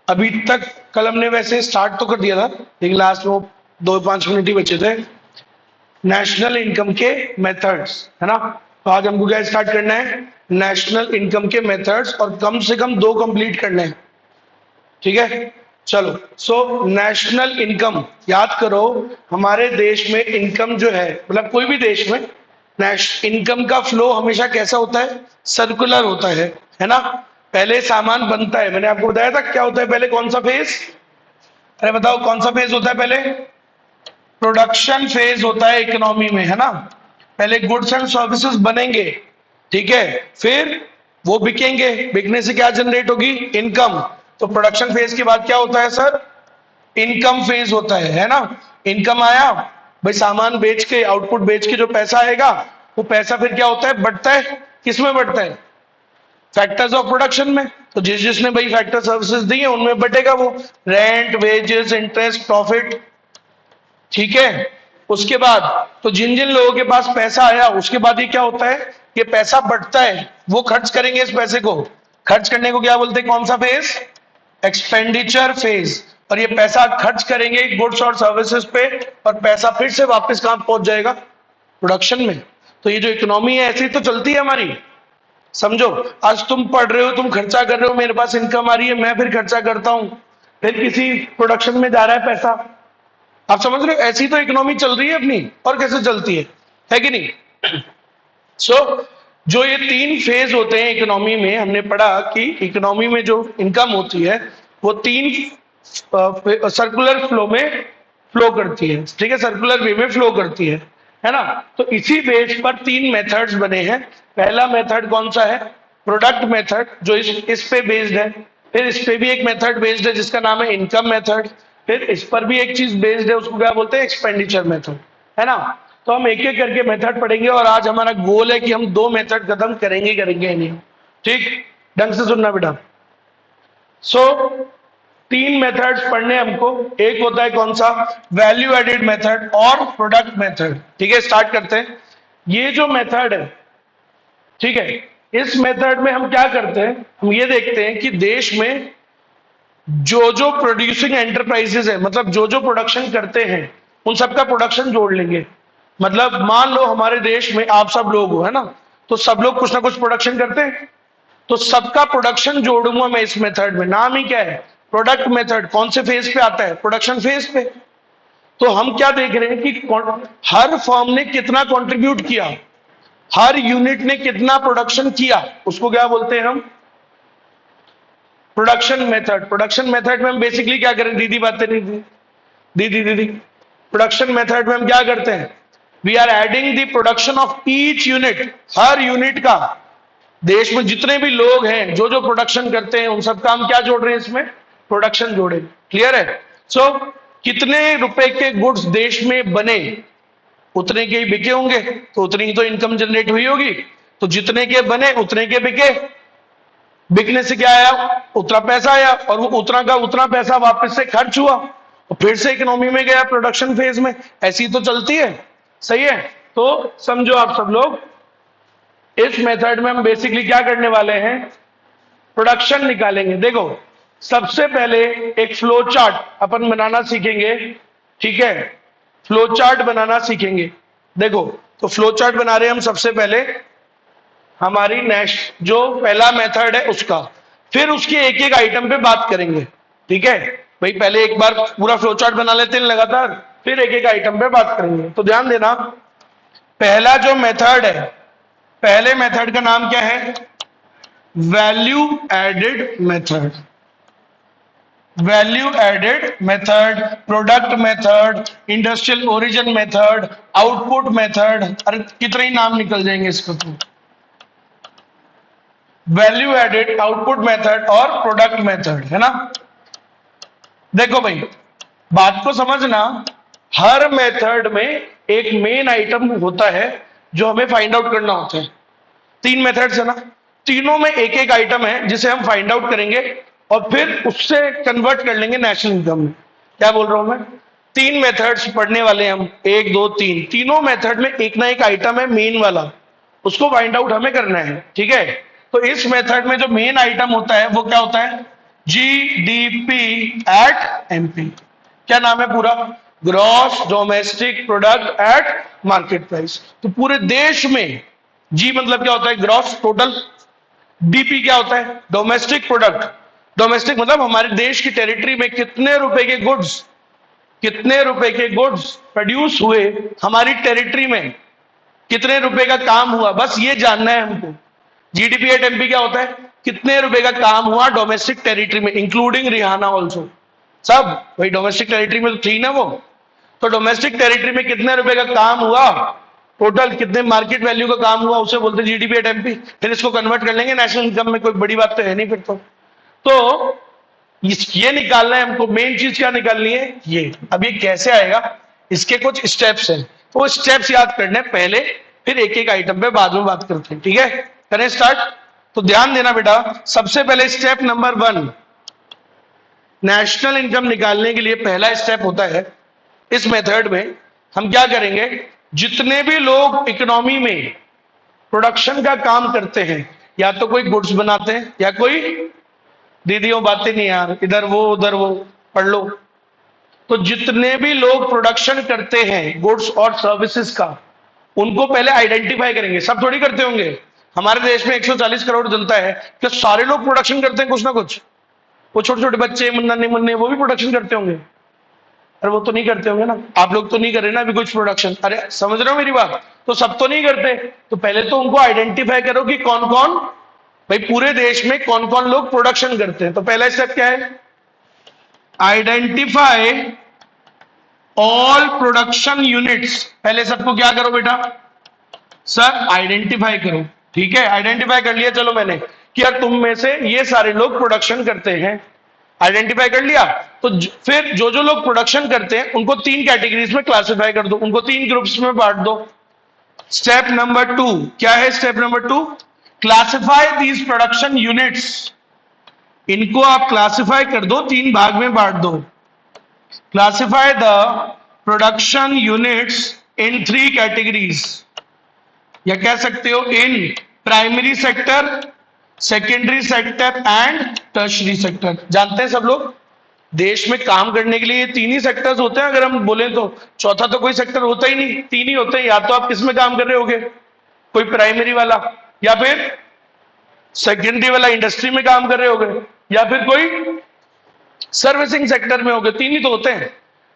अभी तक कल हमने वैसे स्टार्ट तो कर दिया था, लेकिन लास्ट में वो 2-5 मिनट ही बचे थे। नेशनल इनकम के मेथड्स, है ना। तो आज हमको क्या स्टार्ट करना है, नेशनल इनकम के मेथड्स, और कम से कम 2 कंप्लीट करने हैं, ठीक है। चलो, सो नेशनल इनकम याद करो। हमारे देश में इनकम जो है, मतलब कोई भी देश में इनकम का फ्लो हमेशा कैसा होता है, सर्कुलर होता है ना। पहले सामान बनता है, मैंने आपको बताया था क्या होता है पहले, कौन सा फेज, अरे बताओ कौन सा फेज होता है पहले, प्रोडक्शन फेज होता है इकोनॉमी में, है ना। पहले गुड्स एंड सर्विसेज बनेंगे, ठीक है, फिर वो बिकेंगे, बिकने से क्या जनरेट होगी, इनकम। तो प्रोडक्शन फेज के बाद क्या होता है सर, इनकम फेज होता है ना। इनकम आया भाई, सामान बेच के, आउटपुट बेच के जो पैसा आएगा, वो पैसा फिर क्या होता है, बढ़ता है, किसमें बढ़ता है, फैक्टर्स ऑफ प्रोडक्शन में। तो जिस जिसने भाई फैक्टर सर्विसेज दी है उनमें बटेगा वो, रेंट, वेजेस, इंटरेस्ट, प्रॉफिट, ठीक है। उसके बाद तो जिन जिन लोगों के पास पैसा आया, उसके बाद ये क्या होता है, ये पैसा बढ़ता है, वो खर्च करेंगे इस पैसे को, खर्च करने को क्या बोलते हैं, कौन सा फेज, एक्सपेंडिचर फेज। और ये पैसा खर्च करेंगे गुड्स और सर्विसेज पे, और पैसा फिर से वापस कहां पहुंच जाएगा, प्रोडक्शन में। तो ये जो इकोनॉमी है ऐसी तो चलती है हमारी, समझो। आज तुम पढ़ रहे हो, तुम खर्चा कर रहे हो, मेरे पास इनकम आ रही है, मैं फिर खर्चा करता हूं, फिर किसी प्रोडक्शन में जा रहा है पैसा। आप समझ रहे हो, ऐसी तो इकोनॉमी चल रही है अपनी, और कैसे चलती है कि नहीं। सो जो ये 3 फेज होते हैं इकोनॉमी में, हमने पढ़ा कि इकोनॉमी में जो इनकम होती है वो 3 सर्कुलर फ्लो में फ्लो करती है, ठीक है, सर्कुलर वे में फ्लो करती है ना। तो इसी बेस पर 3 मेथड्स बने हैं। पहला मेथड कौन सा है, प्रोडक्ट मेथड, जो इस पे बेस्ड है। फिर इस पे भी एक मेथड बेस्ड है जिसका नाम है इनकम मेथड। फिर इस पर भी एक चीज बेस्ड है, उसको क्या बोलते हैं, एक्सपेंडिचर मेथड, है ना। तो हम एक एक करके मेथड पढ़ेंगे, और आज हमारा गोल है कि हम 2 मेथड खत्म करेंगे नहीं, ठीक। ढंग से सुनना बेटा। सो 3 मेथड्स पढ़ने हमको। एक होता है कौन सा, वैल्यू एडेड मेथड और प्रोडक्ट मेथड, ठीक है। स्टार्ट करते हैं। ये जो मेथड है, ठीक है, इस मेथड में हम क्या करते हैं, हम ये देखते हैं कि देश में जो जो प्रोड्यूसिंग एंटरप्राइजेस है, मतलब जो जो प्रोडक्शन करते हैं, उन सबका प्रोडक्शन जोड़ लेंगे। मतलब मान लो हमारे देश में आप सब लोग हो, है ना, तो सब लोग कुछ ना कुछ प्रोडक्शन करते हैं, तो सबका प्रोडक्शन जोड़ूंगा मैं इस मेथड में। नाम ही क्या है, प्रोडक्ट मेथड। कौन से फेज पे आता है, प्रोडक्शन फेज पे। तो हम क्या देख रहे हैं कि हर फर्म ने कितना कंट्रीब्यूट किया, हर यूनिट ने कितना प्रोडक्शन किया, उसको क्या बोलते हैं हम, प्रोडक्शन मेथड। प्रोडक्शन मेथड में हम बेसिकली क्या करें, दीदी बातें नहीं दी, दीदी दीदी प्रोडक्शन मेथड में हम क्या करते हैं, we are adding the production of each unit. हर यूनिट का, देश में जितने भी लोग हैं जो जो प्रोडक्शन करते हैं, उन सबका हम क्या जोड़ रहे हैं इसमें, प्रोडक्शन जोड़े। क्लियर है। सो कितने रुपए के गुड्स देश में बने, उतने के ही बिके होंगे, तो उतनी ही तो इनकम जनरेट हुई होगी। तो जितने के बने उतने के बिके, बिकने से क्या आया, उतना पैसा आया, और वो उतना का उतना पैसा वापस से खर्च हुआ, और फिर से इकोनॉमी में गया, प्रोडक्शन फेज में। ऐसी तो चलती है, सही है। तो समझो आप सब लोग, इस मेथड में हम बेसिकली क्या करने वाले हैं, प्रोडक्शन निकालेंगे। देखो, सबसे पहले एक फ्लो चार्ट अपन बनाना सीखेंगे, ठीक है, फ्लो चार्ट बनाना सीखेंगे। देखो, तो फ्लो चार्ट बना रहे हैं हम सबसे पहले, हमारी नेक्स्ट जो पहला मेथड है उसका, फिर उसके एक एक आइटम पे बात करेंगे, ठीक है भाई। पहले एक बार पूरा फ्लो चार्ट बना लेते हैं लगातार, फिर एक एक आइटम पे बात करेंगे। तो ध्यान देना, पहला जो मेथड है, पहले मेथड का नाम क्या है, value added method. Value added method, product method, industrial origin method, output method, अरे कितने ही नाम निकल जाएंगे इसको तो। वैल्यू एडेड, आउटपुट मेथड और प्रोडक्ट मेथड, है ना। देखो भाई, बात को समझना, हर मेथड में एक मेन आइटम होता है जो हमें फाइंड आउट करना होता है। 3 मेथड्स है ना, तीनों में एक एक आइटम है जिसे हम फाइंड आउट करेंगे, और फिर उससे कन्वर्ट कर लेंगे नेशनल इनकम में। क्या बोल रहा हूं मैं, 3 मेथड्स पढ़ने वाले हम, 1 2 3, तीनों मेथड में एक ना एक आइटम है मेन वाला, उसको फाइंड आउट हमें करना है, ठीक है। तो इस मेथड में जो मेन आइटम होता है वो क्या होता है, जीडीपी एट एमपी। क्या नाम है पूरा? Gross domestic product at market price. तो पूरे देश में जी मतलब क्या होता है? Gross total. डीपी क्या होता है? Domestic product. डोमेस्टिक मतलब हमारे देश की टेरिटरी में कितने रुपए के गुड्स, कितने रुपए के गुड्स प्रोड्यूस हुए हमारी टेरिटरी में, कितने रुपए का काम हुआ, बस ये जानना है हमको। जीडीपी एट एमपी क्या होता है? कितने रुपए का काम हुआ डोमेस्टिक टेरिटरी में, इंक्लूडिंग रिहाना ऑल्सो। सब वही डोमेस्टिक टेरिटरी में तो थी ना वो। तो डोमेस्टिक टेरिटरी में कितने रुपए का काम हुआ, टोटल कितने मार्केट वैल्यू का काम हुआ, उसे बोलते हैं जीडीपी एट एमपी। फिर इसको कन्वर्ट कर लेंगे नेशनल इनकम में, कोई बड़ी बात तो है नहीं फिर तो ये निकालना है हमको। मेन चीज क्या निकालनी है? ये। अब ये कैसे आएगा? इसके कुछ स्टेप्स हैं, तो वो स्टेप्स याद करने पहले, फिर एक एक आइटम पे बाद में बात करते हैं। ठीक है, करें स्टार्ट। तो ध्यान देना बेटा, सबसे पहले स्टेप नंबर 1, नेशनल इनकम निकालने के लिए पहला स्टेप होता है, इस मेथड में हम क्या करेंगे, जितने भी लोग इकोनॉमी में प्रोडक्शन का काम करते हैं, या तो कोई गुड्स बनाते हैं या कोई, दीदियों बातें नहीं यार, इधर वो उधर वो, पढ़ लो। तो जितने भी लोग प्रोडक्शन करते हैं गुड्स और सर्विसेज का, उनको पहले आइडेंटिफाई करेंगे। सब थोड़ी करते होंगे। हमारे देश में 140 करोड़ जनता है, क्या सारे लोग प्रोडक्शन करते हैं कुछ ना कुछ? वो छोटे छोटे बच्चे मुन्ने मुन्ने वो भी प्रोडक्शन करते होंगे? अरे वो तो नहीं करते होंगे ना। आप लोग तो नहीं कर रहे ना अभी कुछ प्रोडक्शन। अरे समझ रहे हो मेरी बात? तो सब तो नहीं करते। तो पहले तो उनको आइडेंटिफाई करो कि कौन कौन, भाई पूरे देश में कौन कौन लोग प्रोडक्शन करते हैं। तो पहला स्टेप क्या है? Identify all production units. पहले सबको क्या करो बेटा? सर आइडेंटिफाई करो। ठीक है, आइडेंटिफाई कर लिया चलो मैंने कि यार तुम में से ये सारे लोग प्रोडक्शन करते हैं, आइडेंटिफाई कर लिया। तो फिर जो जो लोग प्रोडक्शन करते हैं उनको 3 कैटेगरीज में क्लासिफाई कर दो, उनको 3 ग्रुप्स में बांट दो। स्टेप नंबर 2 क्या है? Step number 2, classify these production units. इनको आप क्लासिफाई कर दो, 3 भाग में बांट दो। Classify the production units in 3 categories, या कह सकते हो in primary sector, secondary sector and tertiary sector. जानते हैं सब लोग, देश में काम करने के लिए ये 3 ही सेक्टर्स होते हैं। अगर हम बोले तो चौथा तो कोई सेक्टर होता ही नहीं, 3 ही होते हैं। या तो आप किस में काम कर रहे होगे, कोई प्राइमरी वाला, या फिर सेकेंडरी वाला इंडस्ट्री में काम कर रहे होगे, या फिर कोई सर्विसिंग सेक्टर में होगे। 3 ही तो होते हैं।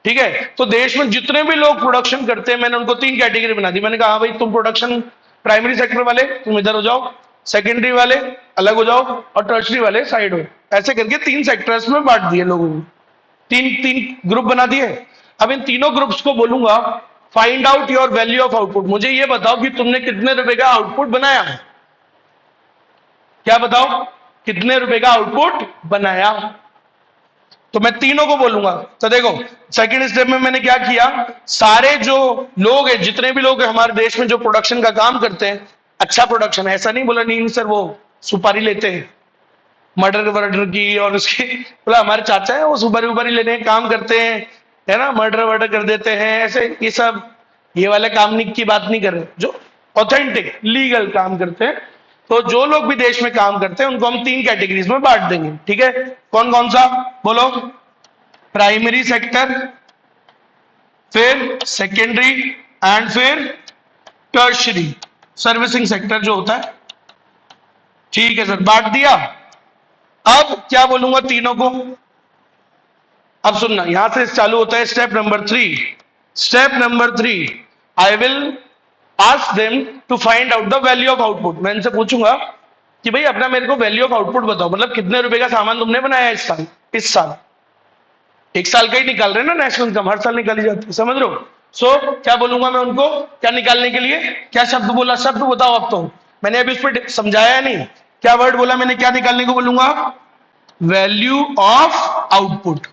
ठीक है, तो देश में जितने भी लोग प्रोडक्शन करते हैं, मैंने उनको 3 कैटेगरी बना दी। मैंने कहा हाँ भाई तुम प्रोडक्शन प्राइमरी सेक्टर वाले तुम इधर हो जाओ, सेकेंडरी वाले अलग हो जाओ, और टर्शरी वाले साइड हो। ऐसे करके 3 सेक्टर्स में बांट दिए लोगों को, 3 ग्रुप बना दिए। अब इन तीनों ग्रुप्स को बोलूंगा find out your value of output. मुझे ये बताओ कि तुमने कितने रुपए का आउटपुट बनाया। क्या बताओ, कितने रुपए का आउटपुट बनाया? तो मैं तीनों को बोलूंगा। तो देखो सेकंड स्टेप में मैंने क्या किया, सारे जो लोग हैं, जितने भी लोग हैं हमारे देश में जो प्रोडक्शन का काम करते हैं, अच्छा प्रोडक्शन, ऐसा नहीं बोला नहीं सर वो सुपारी लेते हैं मर्डर वर्डर की, और उसकी बोला हमारे चाचा है वो सुपारी उपारी लेने काम करते हैं, है ना, मर्डर वर्डर कर देते हैं, ऐसे ये सब ये वाले काम की बात नहीं कर रहे, जो ऑथेंटिक लीगल काम करते हैं। तो जो लोग भी देश में काम करते हैं उनको हम 3 कैटेगरीज में बांट देंगे। ठीक है, कौन कौन सा बोलो? प्राइमरी सेक्टर, फिर सेकेंडरी एंड फिर टर्शरी, सर्विसिंग सेक्टर जो होता है। ठीक है सर, बांट दिया। अब क्या बोलूंगा तीनों को? अब सुनना, यहां से चालू होता है step number 3। Step number 3, I will ask them to find out the value of output. मैं इनसे पूछूंगा कि भाई अपना मेरे को वैल्यू ऑफ आउटपुट बताओ, मतलब कितने रुपए का सामान तुमने बनाया इस साल। इस साल 1 साल का ही निकाल रहे हैं ना नेशनल इनकम, हर साल निकाली जाती है, समझ रहे हो? सो क्या बोलूंगा मैं उनको, क्या निकालने के लिए क्या शब्द बोला? शब्द बताओ अब तो, मैंने अभी उस पर समझाया नहीं, क्या वर्ड बोला मैंने, क्या निकालने को बोलूंगा? Value of output.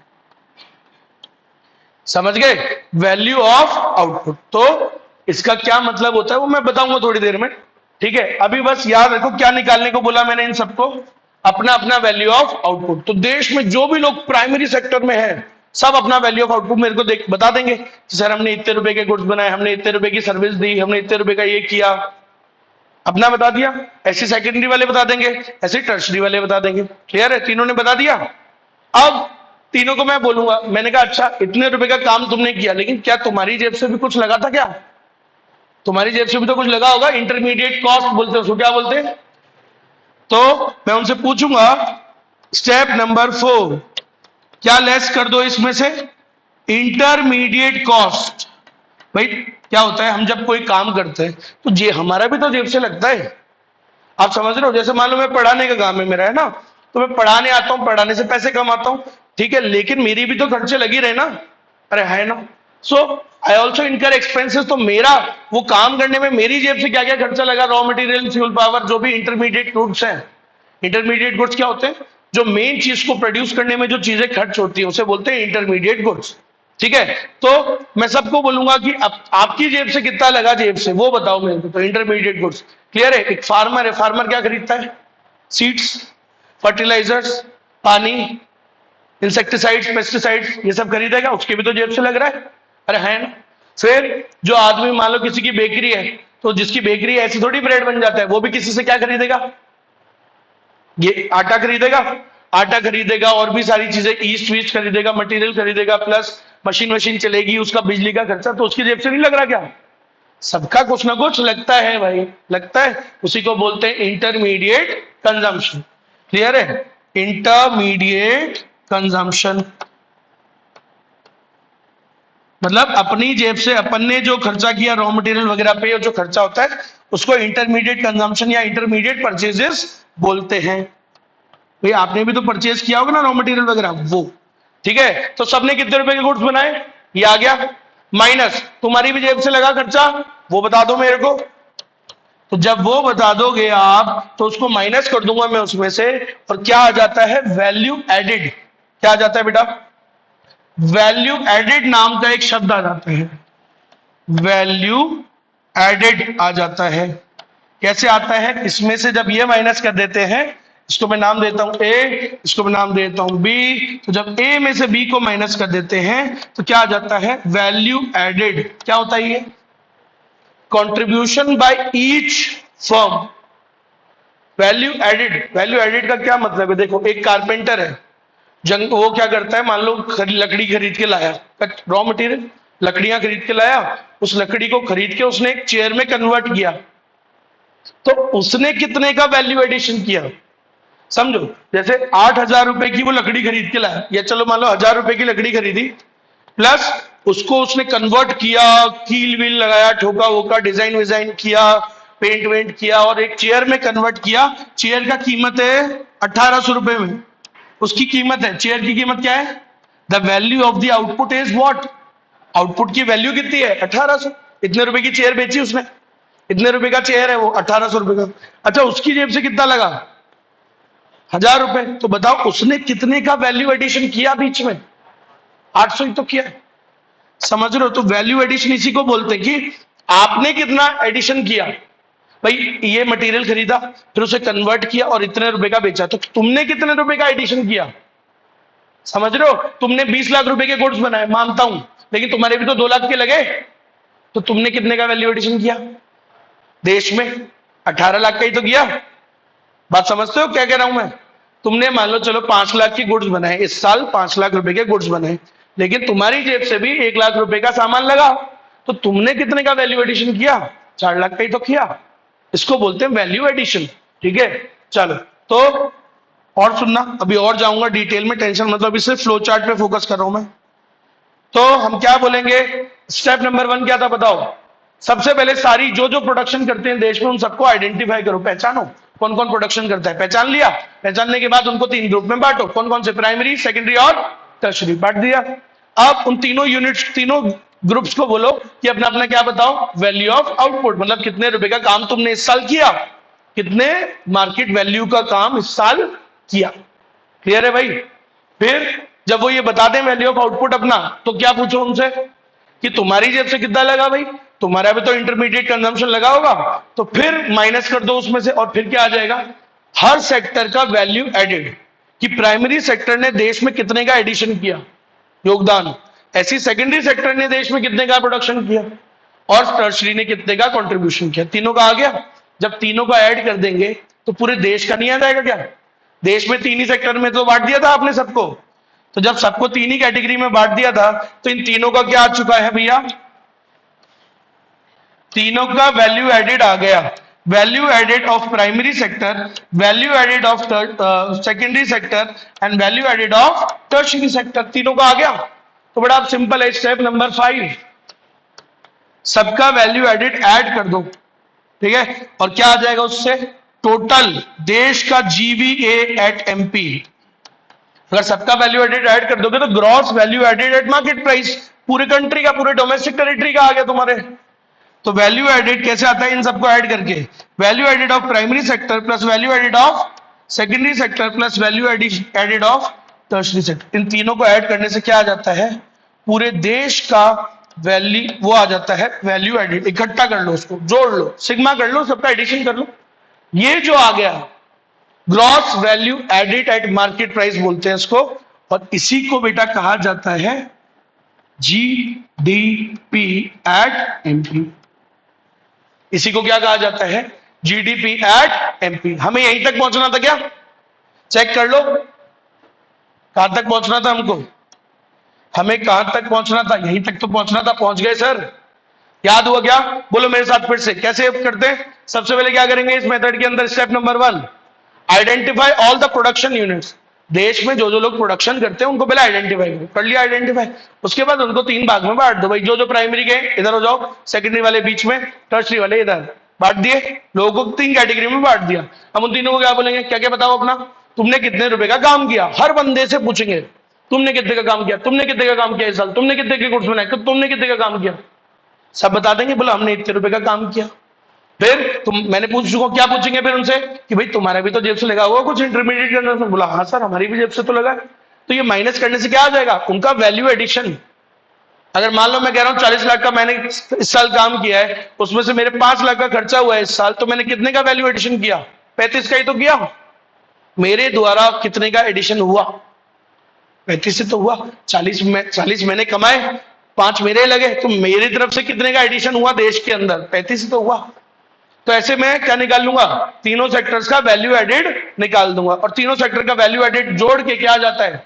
समझ गए? Value of output. तो इसका क्या मतलब होता है वो मैं बताऊंगा थोड़ी देर में। ठीक है, अभी बस याद रखो क्या निकालने को बोला मैंने इन सबको, अपना अपना वैल्यू ऑफ आउटपुट। तो देश में जो भी लोग प्राइमरी सेक्टर में है सब अपना वैल्यू ऑफ आउटपुट मेरे को बता देंगे कि सर हमने इतने रुपए के गुड्स बनाए, हमने इतने रुपए की सर्विस दी, हमने इतने रुपए का ये किया, अपना बता दिया। ऐसे सेकेंडरी वाले बता देंगे, ऐसे टर्शरी वाले बता देंगे। क्लियर है? तीनों ने बता दिया। अब तीनों को मैं बोलूंगा, मैंने कहा अच्छा इतने रुपए का काम तुमने किया, लेकिन क्या तुम्हारी जेब से भी कुछ लगा था क्या? तुम्हारी जेब से भी तो कुछ लगा होगा, इंटरमीडिएट कॉस्ट बोलते हैं उसको, क्या बोलते हैं? तो मैं उनसे पूछूंगा स्टेप नंबर 4, क्या लेस कर दो इसमें से? Intermediate cost. भाई क्या होता है, हम जब कोई काम करते हैं तो जे हमारा भी तो जेब से लगता है। आप समझ रहे हो? जैसे मान लो मैं पढ़ाने का काम है मेरा, है ना, तो मैं पढ़ाने आता हूं, पढ़ाने से पैसे कमाता हूं, ठीक है, लेकिन मेरी भी तो खर्चे लगी रहे ना, अरे है ना। सो आई ऑल्सो इनकर एक्सपेंसेस। तो मेरा वो काम करने में मेरी जेब से क्या क्या खर्चा लगा, रॉ मटेरियल, फ्यूल, पावर, जो भी इंटरमीडिएट गुड्स हैं। इंटरमीडिएट गुड्स क्या होते हैं? जो मेन चीज को प्रोड्यूस करने में जो चीजें खर्च होती है उसे बोलते हैं इंटरमीडिएट गुड्स। ठीक है, तो मैं सबको बोलूंगा कि आपकी जेब से कितना लगा, जेब से वो बताओ मेरे को। तो इंटरमीडिएट गुड्स क्लियर है। एक फार्मर है, फार्मर क्या खरीदता है? सीड्स, फर्टिलाइजर्स, पानी, इंसेक्टिसाइड्स, पेस्टिसाइड्स, ये सब खरीदेगा, उसके भी तो जेब से लग रहा है, अरे है ना। फिर जो आदमी, मान लो किसी की बेकरी है, तो जिसकी बेकरी है ऐसी थोड़ी ब्रेड बन जाता है, वो भी किसी से क्या खरीदेगा? ये आटा खरीदेगा, आटा खरीदेगा और भी सारी चीजें, ईस्ट वीस्ट खरीदेगा, मटेरियल खरीदेगा, प्लस मशीन मशीन चलेगी, उसका बिजली का खर्चा, तो उसकी जेब से नहीं लग रहा क्या? सबका कुछ ना कुछ लगता है भाई, लगता है। उसी को बोलते हैं इंटरमीडिएट कंजम्पशन। क्लियर है? इंटरमीडिएट कंजम्पशन मतलब अपनी जेब से अपन ने जो खर्चा किया रॉ मटेरियल वगैरह पे, जो खर्चा होता है उसको इंटरमीडिएट कंजम्पशन या इंटरमीडिएट परचेजेस बोलते हैं। भाई आपने भी तो परचेज किया होगा ना रॉ मटेरियल वगैरह, वो ठीक है। तो सबने कितने रुपए के गुड्स बनाए, ये आ गया, माइनस तुम्हारी भी जेब से लगा खर्चा, वो बता दो मेरे को। तो जब वो बता दोगे आप तो उसको माइनस कर दूंगा मैं उसमें से, और क्या आ जाता है? Value added. क्या आ जाता है बेटा? वैल्यू एडिड नाम का एक शब्द आ जाता है, वैल्यू एडिड आ जाता है। कैसे आता है? इसमें से जब ये माइनस कर देते हैं, इसको मैं नाम देता हूं ए, इसको मैं नाम देता हूं बी, तो जब ए में से बी को माइनस कर देते हैं तो क्या आ जाता है? Value added. क्या होता है ये? Contribution by each firm. Value added, value added का क्या मतलब है? देखो एक कारपेंटर है, वो क्या करता है, मान लो लकड़ी खरीद के लाया, रॉ मटेरियल लकड़ियां खरीद के लाया, उस लकड़ी को खरीद के उसने एक चेयर में कन्वर्ट किया, तो उसने कितने का वैल्यू एडिशन किया? समझो, जैसे 8,000 रुपए की वो लकड़ी खरीद के लाया, या चलो मान लो 1,000 रुपए की लकड़ी खरीदी, प्लस उसको उसने कन्वर्ट किया, कील वील लगाया, ठोका वोका, डिजाइन विजाइन किया, पेंट वेंट किया, और एक चेयर में कन्वर्ट किया। चेयर का कीमत है 1,800 रुपए में, उसकी कीमत है, चेयर की कीमत क्या है? The value of the output is what? Output की वैल्यू कितनी है? 1,800। इतने रुपए की चेयर बेची उसने, इतने रुपए का चेयर है वो, 1,800 रुपए का। अच्छा उसकी जेब से कितना लगा? 1,000 रुपए। तो बताओ उसने कितने का वैल्यू एडिशन किया बीच में? 800 ही तो किया। समझ रहे हो? तो वैल्यू एडिशन इसी को बोलते हैं कि आपने कितना एडिशन किया। भाई ये मटेरियल खरीदा, फिर उसे कन्वर्ट किया और इतने रुपए का बेचा, तो तुमने कितने रुपए का एडिशन किया? समझ रहे हो? तुमने 20 लाख रुपए के गुड्स बनाए, मानता हूं, लेकिन तुम्हारे भी तो 2 लाख के लगे, तो तुमने कितने का वैल्यू एडिशन किया? देश में 18 लाख का ही तो किया। बात समझते हो क्या कह रहा हूं मैं? तुमने मान लो चलो 5 लाख की गुड्स बनाए, इस साल 5 लाख रुपए के गुड्स बनाए, लेकिन तुम्हारी जेब से भी 1 लाख रुपए का सामान लगा, तो तुमने कितने का वैल्यू एडिशन किया? 4 लाख का ही तो किया। इसको बोलते हैं वैल्यू एडिशन। ठीक है, चलो तो और सुनना, अभी और जाऊंगा डिटेल में, टेंशन मतलब इसे फ्लो चार्ट पे फोकस कर रहा हूं मैं। तो हम क्या बोलेंगे? स्टेप नंबर 1 क्या था बताओ? सबसे पहले सारी जो जो प्रोडक्शन करते हैं देश में उन सबको आइडेंटिफाई करो, पहचानो कौन कौन प्रोडक्शन करता है। पहचान लिया, पहचानने के बाद उनको 3 ग्रुप में बांटो, कौन कौन से? प्राइमरी, सेकेंडरी और टर्शरी, बांट दिया। अब उन तीनों यूनिट्स, तीनों ग्रुप्स को बोलो कि अपना अपना क्या बताओ? वैल्यू ऑफ आउटपुट, मतलब कितने रुपए का काम तुमने इस साल किया, कितने मार्केट वैल्यू का काम इस साल किया। क्लियर है भाई? फिर जब वो ये बता दें वैल्यू ऑफ आउटपुट अपना, तो क्या पूछो उनसे कि तुम्हारी जेब से कितना लगा? भाई तुम्हारा भी तो इंटरमीडिएट कंजम्पशन लगा होगा, तो फिर माइनस कर दो उसमें से, और फिर क्या आ जाएगा? हर सेक्टर का वैल्यू एडेड, कि प्राइमरी सेक्टर ने देश में कितने का एडिशन किया, योगदान, ऐसी सेकेंडरी सेक्टर ने देश में कितने का प्रोडक्शन किया, और टर्शरी ने कितने का कंट्रीब्यूशन किया। तीनों का आ गया। जब तीनों का ऐड कर देंगे तो पूरे देश का नहीं आ जाएगा क्या? देश में 3 ही सेक्टर में तो बांट दिया था आपने सबको, तो जब सबको तीन ही कैटेगरी में बांट दिया था तो इन तीनों का क्या आ चुका है भैया, तीनों का वैल्यू एडेड आ गया। Value added of primary sector, value added of secondary sector and value added of tertiary sector, तीनों का आ गया। तो बड़ा सिंपल है, स्टेप नंबर 5, सबका वैल्यू एडेड ऐड कर दो, ठीक है, और क्या आ जाएगा उससे, टोटल देश का जीवीए एट एमपी। अगर सबका वैल्यू एडेड ऐड कर दोगे तो gross value added at market price, पूरे कंट्री का, पूरे डोमेस्टिक टेरिटरी का आ गया तुम्हारे। तो वैल्यू एडेड कैसे आता है, इन सबको ऐड करके, value added of primary sector plus value added of secondary sector plus value added of tertiary sector, इन तीनों को ऐड करने से क्या आ जाता है, पूरे देश का वैल्यू वो आ जाता है, वैल्यू एडेड। इकट्ठा कर लो, उसको जोड़ लो, सिग्मा कर लो, सबका एडिशन कर लो, ये जो आ गया gross value added at market price बोलते हैं इसको, और इसी को बेटा कहा जाता है जीडीपी एट एमपी। इसी को क्या कहा जाता है, जीडीपी एट एमपी। हमें यहीं तक पहुंचना था क्या, चेक कर लो, कहां तक पहुंचना था हमको, हमें कहां तक पहुंचना था, यहीं तक तो पहुंचना था, पहुंच गए सर, याद हुआ क्या, बोलो मेरे साथ फिर से, कैसे करते हैं। सबसे पहले क्या करेंगे इस मेथड के अंदर, step number 1, identify all the production units. देश में जो जो लोग प्रोडक्शन करते हैं उनको पहले आइडेंटिफाई करो, कर लिया आइडेंटिफाई, उसके बाद उनको 3 भाग में बांट दो भाई, जो जो प्राइमरी के इधर हो जाओ, सेकेंडरी वाले बीच में, टर्शरी वाले इधर, बांट दिए, लोगों को 3 कैटेगरी में बांट दिया। हम उन तीनों को क्या बोलेंगे, क्या क्या बताओ अपना, तुमने कितने रुपए का काम किया, हर बंदे से पूछेंगे तुमने कितने का काम किया, तुमने कितने का काम किया इस साल, तुमने कितने के गुड्स बनाए, तुमने कितने का काम किया, सब बता देंगे, बोला हमने इतने रुपए का काम किया। फिर मैंने पूछ चुका, क्या पूछेंगे फिर उनसे कि भाई तुम्हारा भी तो जेब से लगा हुआ कुछ इंटरमीडिएट के अंदर, बोला हाँ सर हमारी भी जेब से तो लगा है। तो ये माइनस करने से क्या आ जाएगा, उनका वैल्यू एडिशन। अगर मान लो मैं कह रहा हूं 40 लाख का मैंने इस साल काम किया है, उसमें से मेरे 5 लाख का खर्चा हुआ है इस साल, तो मैंने कितने का वैल्यू एडिशन किया, 35 का ही तो किया, मेरे द्वारा कितने का एडिशन हुआ, 35 से तो हुआ, 40 मैंने कमाए, 5 मेरे लगे, तो मेरी तरफ से कितने का एडिशन हुआ देश के अंदर, 35 से तो हुआ। तो ऐसे मैं क्या निकाल लूंगा, तीनों सेक्टर्स का वैल्यू एडेड निकाल दूंगा, और तीनों सेक्टर का वैल्यू एडेड जोड़ के क्या आ जाता है,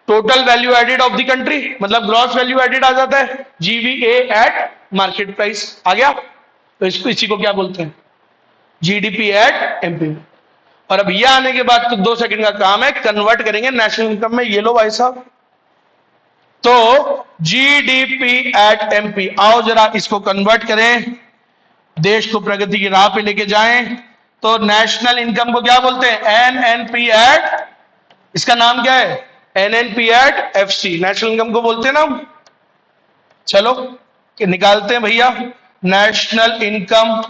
total value added of the country, मतलब ग्रॉस वैल्यू एडेड आ जाता है, जीवीए एट मार्केट प्राइस आ गया। तो इसको इसी को क्या बोलते हैं, जीडीपी एट एमपी। और अब यह आने के बाद तो 2 सेकंड का काम है, कन्वर्ट करेंगे नेशनल इनकम में, ये लो भाई साहब। तो जीडीपी एट एमपी, आओ जरा इसको कन्वर्ट करें, देश को प्रगति की राह पे लेके जाएं। तो नेशनल इनकम को क्या बोलते हैं, एनएनपी एट, इसका नाम क्या है, NNP at FC, national income को बोलते हैं ना। चलो कि निकालते हैं भैया नेशनल इनकम,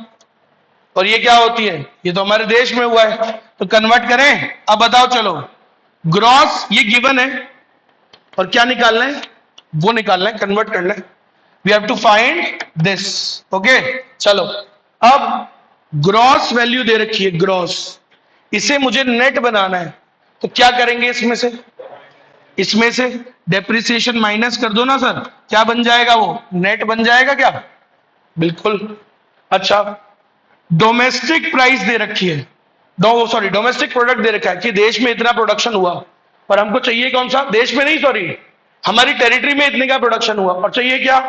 और ये क्या होती है, ये तो हमारे देश में हुआ है, तो कन्वर्ट करें। अब बताओ चलो, ग्रॉस ये गिवन है, और क्या निकालना है, वो निकालना है, कन्वर्ट करना है, we have to find this, okay. चलो अब ग्रॉस वैल्यू दे रखी है, ग्रॉस, इसे मुझे नेट बनाना है, तो क्या करेंगे, इसमें से डेप्रिसिएशन माइनस कर दो ना सर, क्या बन जाएगा, वो नेट बन जाएगा क्या, बिल्कुल। अच्छा डोमेस्टिक प्राइस दे रखी है, डोमेस्टिक प्रोडक्ट दे रखा है कि देश में इतना प्रोडक्शन हुआ, और हमको चाहिए कौन सा, देश में नहीं, सॉरी हमारी टेरिटरी में इतने का प्रोडक्शन हुआ, और चाहिए क्या,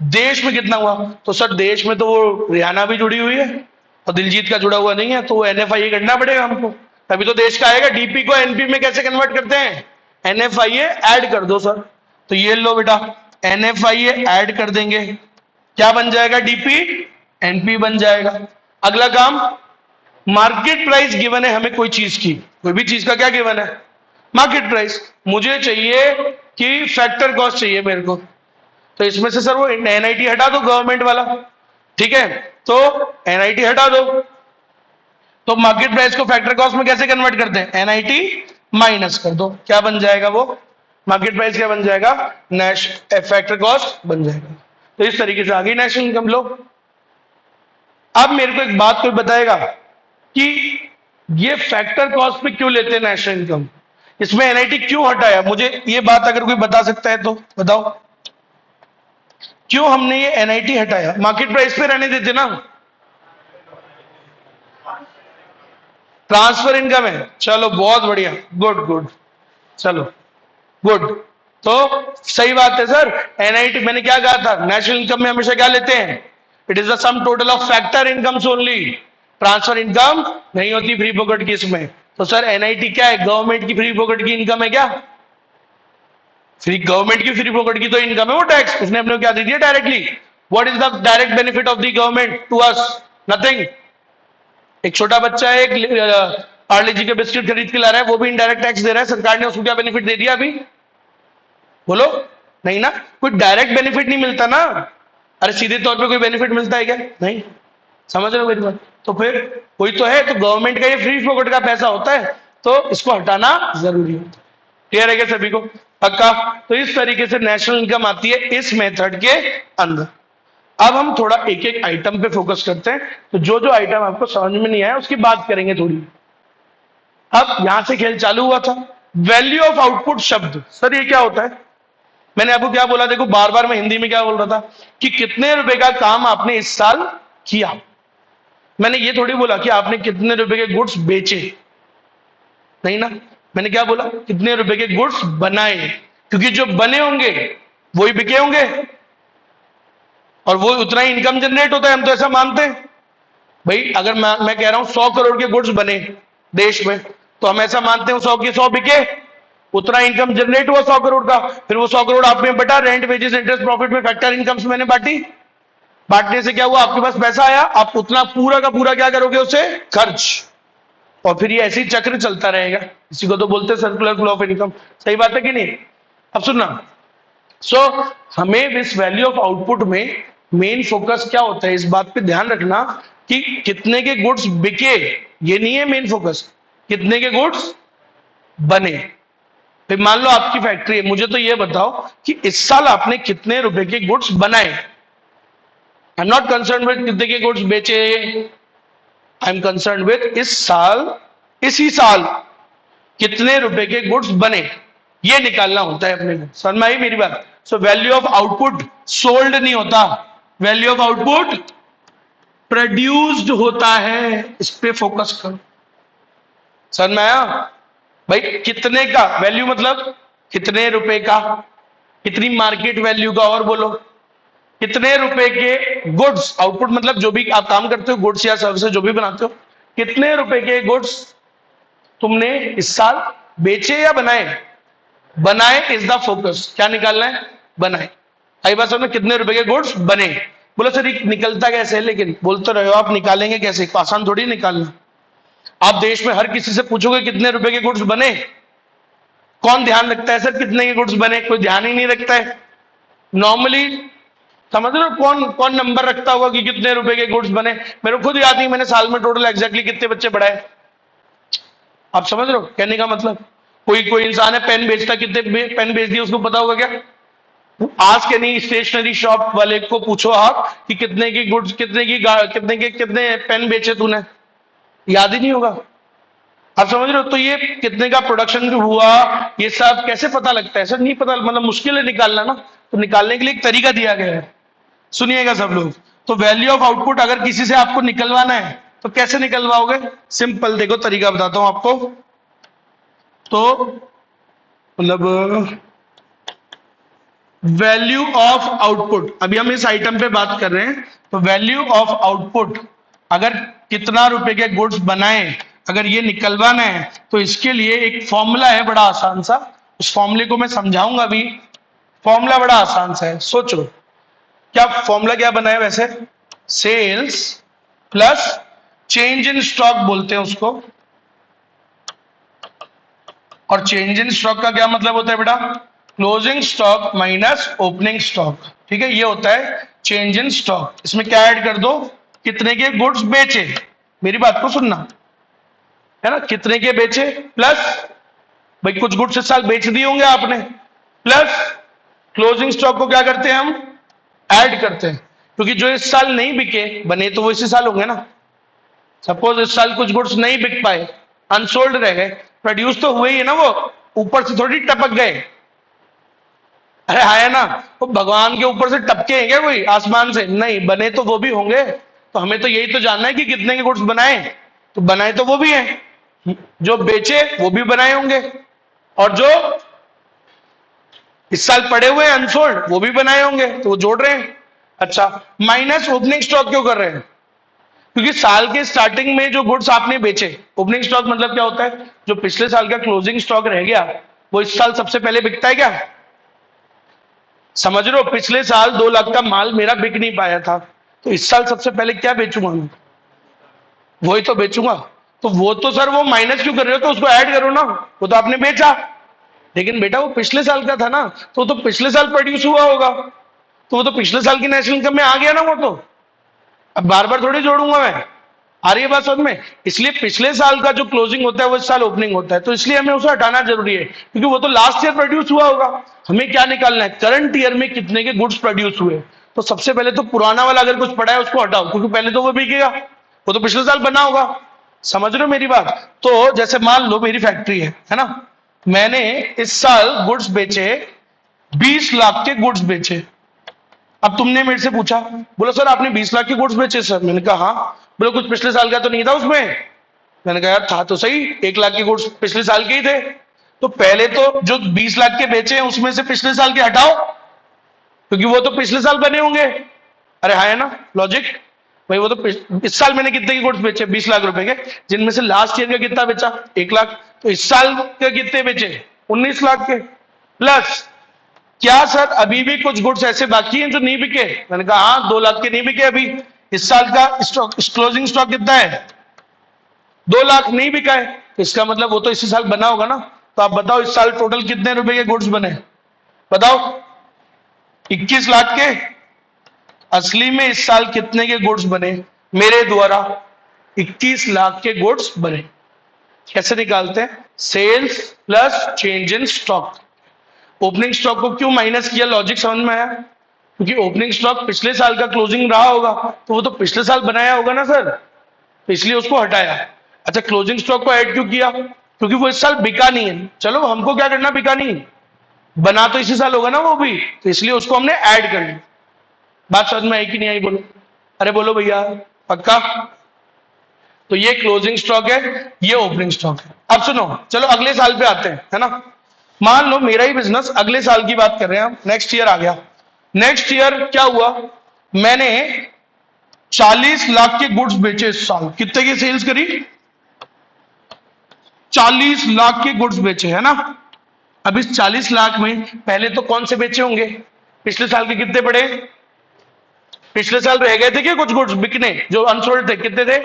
देश में कितना हुआ। तो सर देश में तो वो रियाना भी जुड़ी हुई है और दिलजीत का जुड़ा हुआ नहीं है, तो वो एनएफआईए करना पड़ेगा हमको, तभी तो देश का आएगा। डीपी को एनपी में कैसे कन्वर्ट करते हैं, एनएफआईए ऐड कर दो सर, तो ये लो बेटा एनएफआईए ऐड कर देंगे, क्या बन जाएगा, डीपी एनपी बन जाएगा। अगला काम, मार्केट प्राइस गिवन है हमें कोई चीज की, कोई भी चीज का क्या गिवन है, मार्केट प्राइस। मुझे चाहिए कि फैक्टर कॉस्ट चाहिए मेरे को, तो इसमें से सर वो एनआईटी हटा दो, गवर्नमेंट वाला, ठीक है, तो एनआईटी हटा दो। तो मार्केट प्राइस को फैक्टर कॉस्ट में कैसे कन्वर्ट करते हैं, एनआईटी माइनस कर दो, क्या बन जाएगा वो, मार्केट प्राइस क्या बन जाएगा, फैक्टर कॉस्ट बन जाएगा। तो इस तरीके से आ गई नेशनल इनकम। लो अब मेरे को एक बात कोई बताएगा कि ये फैक्टर कॉस्ट पे क्यों लेते हैं नेशनल इनकम, इसमें एनआईटी क्यों हटाया, मुझे ये बात अगर कोई बता सकता है तो बताओ, क्यों हमने ये एनआईटी हटाया, मार्केट प्राइस पे रहने देते ना, ट्रांसफर इनकम है, चलो बहुत बढ़िया, गुड गुड। चलो गुड। तो सही बात है सर, एनआईटी मैंने क्या कहा था, नेशनल इनकम में हमेशा क्या लेते हैं, it is the sum total of factor incomes only, transfer income नहीं होती फ्री पॉकेट की इसमें। तो सर एनआईटी क्या है, गवर्नमेंट की फ्री पॉकेट की इनकम है क्या, फ्री गवर्नमेंट की फ्री पॉकेट की तो इनकम है वो टैक्स, उसने अपने को क्या दे दिया directly. What is the direct benefit of the government to us, nothing. एक छोटा बच्चा है, एक पार्ले जी के बिस्किट खरीद के ला रहा है, वो भी इनडायरेक्ट टैक्स दे रहा है, सरकार ने उसको क्या बेनिफिट दे दिया अभी, बोलो, नहीं ना, कोई डायरेक्ट बेनिफिट नहीं मिलता ना। अरे सीधे तौर पे कोई बेनिफिट मिलता है क्या, नहीं, समझ रहे हो मेरी बात। तो फिर कोई तो है, तो गवर्नमेंट का ये फ्री पॉकेट का पैसा होता है, तो इसको हटाना जरूरी होता है। क्लियर है क्या सभी को, पक्का। तो इस तरीके से नेशनल इनकम आती है इस मेथड के अंदर। अब हम थोड़ा एक एक आइटम पे फोकस करते हैं, तो जो जो आइटम आपको समझ में नहीं आया उसकी बात करेंगे थोड़ी। अब यहां से खेल चालू हुआ था, वैल्यू ऑफ आउटपुट शब्द, सर ये क्या होता है, मैंने आपको क्या बोला, देखो बार बार मैं हिंदी में क्या बोल रहा था कि कितने रुपए का काम आपने इस साल किया, मैंने ये थोड़ी बोला कि आपने कितने रुपए के गुड्स बेचे, नहीं ना, मैंने क्या बोला, कितने रुपए के गुड्स बनाए, क्योंकि जो बने होंगे वही बिके होंगे और वो उतना ही इनकम जनरेट होता है, हम तो ऐसा मानते हैं। भाई अगर मैं कह रहा हूं 100 करोड़ के गुड्स बने देश में, तो हम ऐसा मानते हैं 100 के 100 बिके, उतना इनकम जनरेट हुआ 100 करोड़ का, फिर वो 100 करोड़ आप में बटा, रेंट वेजेस इंटरेस्ट प्रॉफिट में फैक्टर इनकम्स मैंने बांटी, बांटने से क्या हुआ, आपके पास पैसा आया, आप उतना पूरा का पूरा क्या करोगे उसे, खर्च, और फिर ये ऐसे ही चक्र चलता रहेगा, इसी को तो बोलते हैं सर्कुलर फ्लो ऑफ इनकम। सही बात है कि नहीं। अब सुनना, सो हमें इस वैल्यू ऑफ आउटपुट में मेन फोकस क्या होता है, इस बात पे ध्यान रखना कि कितने के गुड्स बिके, ये नहीं है मेन फोकस, कितने के गुड्स बने। फिर मान लो आपकी फैक्ट्री है, मुझे तो ये बताओ कि इस साल आपने कितने रुपए के गुड्स बनाए, I am not concern with कितने के गुड्स बेचे, आई एम कंसर्न विद इस साल, इसी साल कितने रुपए के गुड्स बने, ये निकालना होता है अपने को, समझ में आई मेरी बात। सो वैल्यू ऑफ आउटपुट सोल्ड नहीं होता, वैल्यू ऑफ आउटपुट प्रोड्यूस्ड होता है, इस पे फोकस करो, समझ में आया। भाई कितने का वैल्यू मतलब कितने रुपए का, कितनी मार्केट वैल्यू का, और बोलो कितने रुपए के गुड्स, आउटपुट मतलब जो भी आप काम करते हो, गुड्स या सर्विसेज जो भी बनाते हो, कितने रुपए के गुड्स तुमने इस साल बेचे या बनाए, बनाए इज द फोकस, क्या निकालना है, बनाए। आई बात समझ में, कितने रुपए के गुड्स बने, बोलो सर निकलता कैसे है, लेकिन बोलते रहो आप निकालेंगे कैसे, आसान थोड़ी निकालना। आप देश में हर किसी से पूछोगे कितने रुपए के गुड्स बने, कौन ध्यान रखता है सर कितने के गुड्स बने, कोई ध्यान ही नहीं रखता है नॉर्मली, समझ रहे हो, कौन कौन नंबर रखता होगा कि कितने रुपए के गुड्स बने, मेरे को खुद याद नहीं मैंने साल में टोटल एग्जैक्टली कितने बच्चे पढ़ाए, आप समझ रहे हो कहने का मतलब। कोई कोई इंसान है पेन बेचता, कितने पेन बेच दिए उसको पता होगा क्या, आज के नहीं स्टेशनरी शॉप वाले को पूछो आप कि कितने की गुड्स, कितने पेन बेचे तूने, याद ही नहीं होगा, आप समझ रहे हो। तो ये कितने का प्रोडक्शन हुआ, ये सब कैसे पता लगता है सर, नहीं पता, मतलब मुश्किल है निकालना ना, तो निकालने के लिए एक तरीका दिया गया है, सुनिएगा सब लोग। तो वैल्यू ऑफ आउटपुट अगर किसी से आपको निकलवाना है तो कैसे निकलवाओगे, सिंपल देखो तरीका बताता हूं आपको। तो मतलब वैल्यू ऑफ आउटपुट, अभी हम इस आइटम पे बात कर रहे हैं, तो वैल्यू ऑफ आउटपुट अगर कितना रुपए के गुड्स बनाए अगर ये निकलवाना है, तो इसके लिए एक फॉर्मूला है बड़ा आसान सा, उस फॉर्मूले को मैं समझाऊंगा अभी। फॉर्मूला बड़ा आसान सा है, सोचो क्या फॉर्मूला क्या बना है वैसे, sales plus change in stock बोलते हैं उसको, और चेंज इन स्टॉक का क्या मतलब होता है बेटा, closing stock minus opening stock, ठीक है, ये होता है चेंज इन स्टॉक। इसमें क्या ऐड कर दो, कितने के गुड्स बेचे, मेरी बात को सुनना है ना, कितने के बेचे प्लस, भाई कुछ गुड्स इस साल बेच दिए होंगे आपने, प्लस क्लोजिंग स्टॉक को क्या करते हैं हम, ऐड करते हैं, क्योंकि जो इस साल नहीं बिके बने तो वो इसी साल होंगे ना। सपोज इस साल कुछ गुड्स नहीं बिक पाए, अनसोल्ड रह गए, प्रोड्यूस तो हुए ही है ना, वो ऊपर से थोड़ी टपक गए, अरे है ना, वो भगवान के ऊपर से टपके हैं क्या कोई आसमान से, नहीं, बने तो वो भी होंगे। तो हमें तो यही तो जानना है कि कितने के गुड्स बनाए, तो बनाए तो वो भी हैं, जो बेचे वो भी बनाए होंगे, और जो इस साल पड़े हुए अनसोल्ड वो भी बनाए होंगे तो वो जोड़ रहे हैं। अच्छा, माइनस ओपनिंग स्टॉक क्यों कर रहे हैं? क्योंकि साल के स्टार्टिंग में जो गुड्स आपने बेचे, ओपनिंग स्टॉक मतलब क्या होता है, जो पिछले साल का क्लोजिंग स्टॉक रह गया वो इस साल सबसे पहले बिकता है क्या? समझ रहे हो, पिछले साल 2 लाख का माल मेरा बिक नहीं पाया था, तो इस साल सबसे पहले क्या बेचूंगा मैं? वही तो बेचूंगा। तो वो तो सर वो माइनस क्यों कर रहे हो, तो उसको ऐड करो ना, वो तो आपने बेचा। लेकिन बेटा वो पिछले साल का था ना, तो वो तो पिछले साल प्रोड्यूस हुआ होगा, तो वो तो पिछले साल की नेशनल इनकम में आ गया ना वो तो। अब बार बार थोड़ी जोड़ूंगा मैं। आ रही है बात समझ में? इसलिए पिछले साल का जो क्लोजिंग होता है वो इस साल ओपनिंग होता है, तो इसलिए हमें उसे हटाना जरूरी है, क्योंकि वो तो लास्ट ईयर प्रोड्यूस हुआ होगा। हमें क्या निकालना है, करंट ईयर में कितने के गुड्स प्रोड्यूस हुए। तो सबसे पहले तो पुराना वाला अगर कुछ पड़ा है उसको हटाओ, क्योंकि पहले तो वो बिकेगा, वो तो पिछले साल बना होगा। समझ रहे हो मेरी बात? तो जैसे मान लो मेरी फैक्ट्री है ना, मैंने इस साल गुड्स बेचे, 20 लाख के गुड्स बेचे। अब तुमने मेरे से पूछा, बोला सर आपने 20 लाख के गुड्स बेचे सर, मैंने कहा हाँ। बोले कुछ पिछले साल का तो नहीं था उसमें? मैंने कहा यार था तो सही, 1 लाख के गुड्स पिछले साल के ही थे। तो पहले तो जो 20 लाख के बेचे हैं उसमें से पिछले साल के हटाओ, क्योंकि वो तो पिछले साल बने होंगे। अरे हाँ है ना लॉजिक? भाई वो तो इस साल मैंने कितने के गुड्स बेचे, 20 लाख रुपए के, जिनमें से लास्ट ईयर का कितना बेचा, 1 लाख। तो इस साल के कितने बेचे, 19 लाख के। प्लस क्या सर अभी भी कुछ गुड्स ऐसे बाकी हैं जो नहीं बिके? मैंने कहा हाँ, 2 लाख के नहीं बिके अभी। इस साल का स्टॉक, क्लोजिंग स्टॉक कितना है, 2 लाख नहीं बिका है, तो इसका मतलब वो तो इसी साल बना होगा ना। तो आप बताओ इस साल टोटल कितने रुपए के गुड्स बने, बताओ? 21 लाख के। असली में इस साल कितने के गुड्स बने मेरे द्वारा? 21 लाख के गुड्स बने। कैसे निकालते हैं, sales plus change in stock. Opening stock को क्यों माइनस किया, लॉजिक समझ में आया? क्योंकि ओपनिंग स्टॉक पिछले साल का क्लोजिंग रहा होगा, तो वो तो पिछले साल बनाया होगा ना सर, तो इसलिए उसको हटाया। अच्छा, क्लोजिंग स्टॉक को ऐड क्यों किया? क्योंकि वो इस साल बिका नहीं है। चलो हमको क्या करना, बिका नहीं, बना तो इसी साल होगा ना वो भी, तो इसलिए उसको हमने ऐड कर लिया। बात समझ में आई कि नहीं आई, बोलो? अरे बोलो भैया, पक्का? तो ये क्लोजिंग स्टॉक है, ये ओपनिंग स्टॉक है। अब सुनो, चलो अगले साल पे आते हैं, है ना। मान लो मेरा ही बिजनेस, अगले साल की बात कर रहे हैं हम, नेक्स्ट ईयर आ गया। नेक्स्ट ईयर क्या हुआ, मैंने 40 लाख के गुड्स बेचे इस साल। कितने की सेल्स करी, 40 लाख के गुड्स बेचे, है ना। अब इस 40 लाख में पहले तो कौन से बेचे होंगे, पिछले साल के कितने पड़े? पिछले साल रह गए थे क्या कुछ गुड्स बिकने जो अनसोल्ड थे, कितने थे?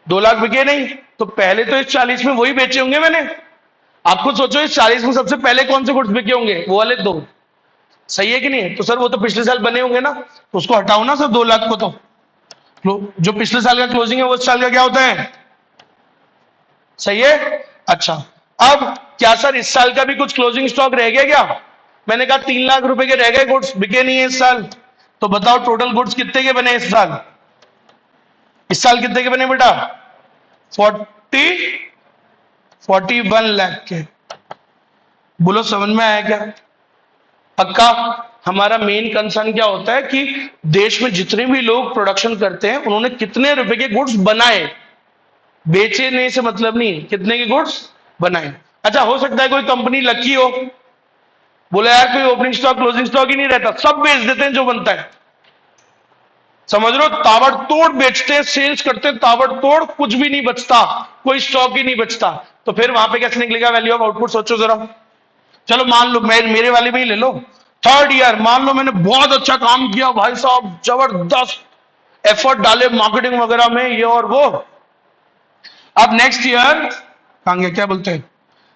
2 लाख बिके नहीं, तो पहले तो इस 40 में वही बेचे होंगे मैंने। आपको सोचो इस 40 में सबसे पहले कौन से गुड्स बिके होंगे, वो वाले 2। सही है कि नहीं है? तो सर वो तो पिछले साल बने होंगे ना, तो उसको हटाओ ना सर 2 लाख को। तो जो पिछले साल का क्लोजिंग है वो इस साल का क्या होता है, सही है। अच्छा, अब क्या सर इस साल का भी कुछ क्लोजिंग स्टॉक रह गया क्या? मैंने कहा 3 लाख रुपए के रह गए गुड्स, बिके नहीं है इस साल। तो बताओ टोटल गुड्स कितने के बने इस साल? इस साल कितने के बने बेटा? 41 लाख के। बोलो समझ में आया क्या? पक्का? हमारा मेन कंसर्न क्या होता है कि देश में जितने भी लोग प्रोडक्शन करते हैं उन्होंने कितने रुपए के गुड्स बनाए, बेचने से मतलब नहीं, कितने के गुड्स बनाए। अच्छा, हो सकता है कोई कंपनी लकी हो, बोले यार कोई ओपनिंग स्टॉक क्लोजिंग स्टॉक ही नहीं रहता, सब बेच देते हैं जो बनता है। समझ लो, ताबड़तोड़ बेचते हैं, सेल्स करते हैं ताबड़तोड़, कुछ भी नहीं बचता, कोई स्टॉक ही नहीं बचता। तो फिर वहां पे कैसे निकलेगा वैल्यू ऑफ आउटपुट, सोचो जरा। चलो मान लो मेरे वाले में ही ले लो, 3rd ईयर मान लो मैंने बहुत अच्छा काम किया भाई साहब, जबरदस्त एफर्ट डाले मार्केटिंग वगैरह में, ये और वो। अब नेक्स्ट ईयर कहां गया, क्या बोलते हैं,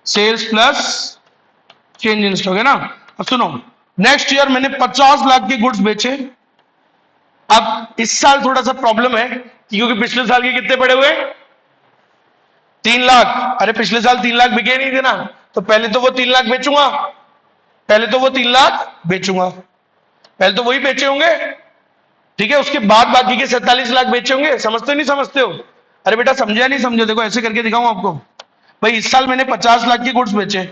sales plus change in stock, है ना। अब सुनो, नेक्स्ट ईयर मैंने 50 लाख के गुड्स बेचे। अब इस साल थोड़ा सा प्रॉब्लम है क्योंकि पिछले साल के कितने पड़े हुए, 3 लाख। अरे पिछले साल 3 लाख बिके नहीं थे ना, तो पहले तो वो 3 लाख बेचूंगा, पहले तो वो 3 लाख बेचूंगा, पहले तो वही बेचे होंगे, ठीक है। उसके बाद बाकी के 47 लाख बेचे होंगे। समझते नहीं समझते हो? अरे बेटा समझे या नहीं समझे, देखो ऐसे करके दिखाऊं आपको। भाई इस साल मैंने 50 लाख के गुड्स बेचे,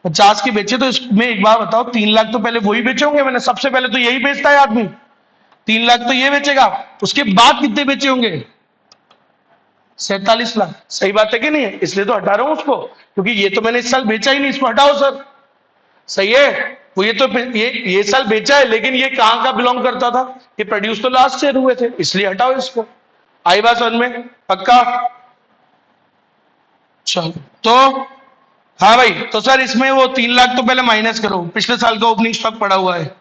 50 के बेचे, तो इसमें एक बार बताओ 3 लाख तो पहले वही बेचे होंगे मैंने, सबसे पहले तो यही बेचता है आदमी, 3 लाख तो ये बेचेगा। उसके बाद कितने बेचे होंगे, 47 लाख। सही बात है कि नहीं है? इसलिए तो हटा रहा हूं उसको, क्योंकि ये तो मैंने इस साल बेचा ही नहीं, इसको हटाओ सर। सही है। वो ये तो ये साल बेचा है, लेकिन ये कहां का बिलोंग करता था? ये प्रोड्यूस तो लास्ट ईयर हुए थे, इसलिए हटाओ इसको। आई बात समझ में? पक्का? चलो तो हाँ भाई, तो सर इसमें वो 3 लाख तो पहले माइनस करो, पिछले साल का ओपनिंग स्टॉक पड़ा हुआ है,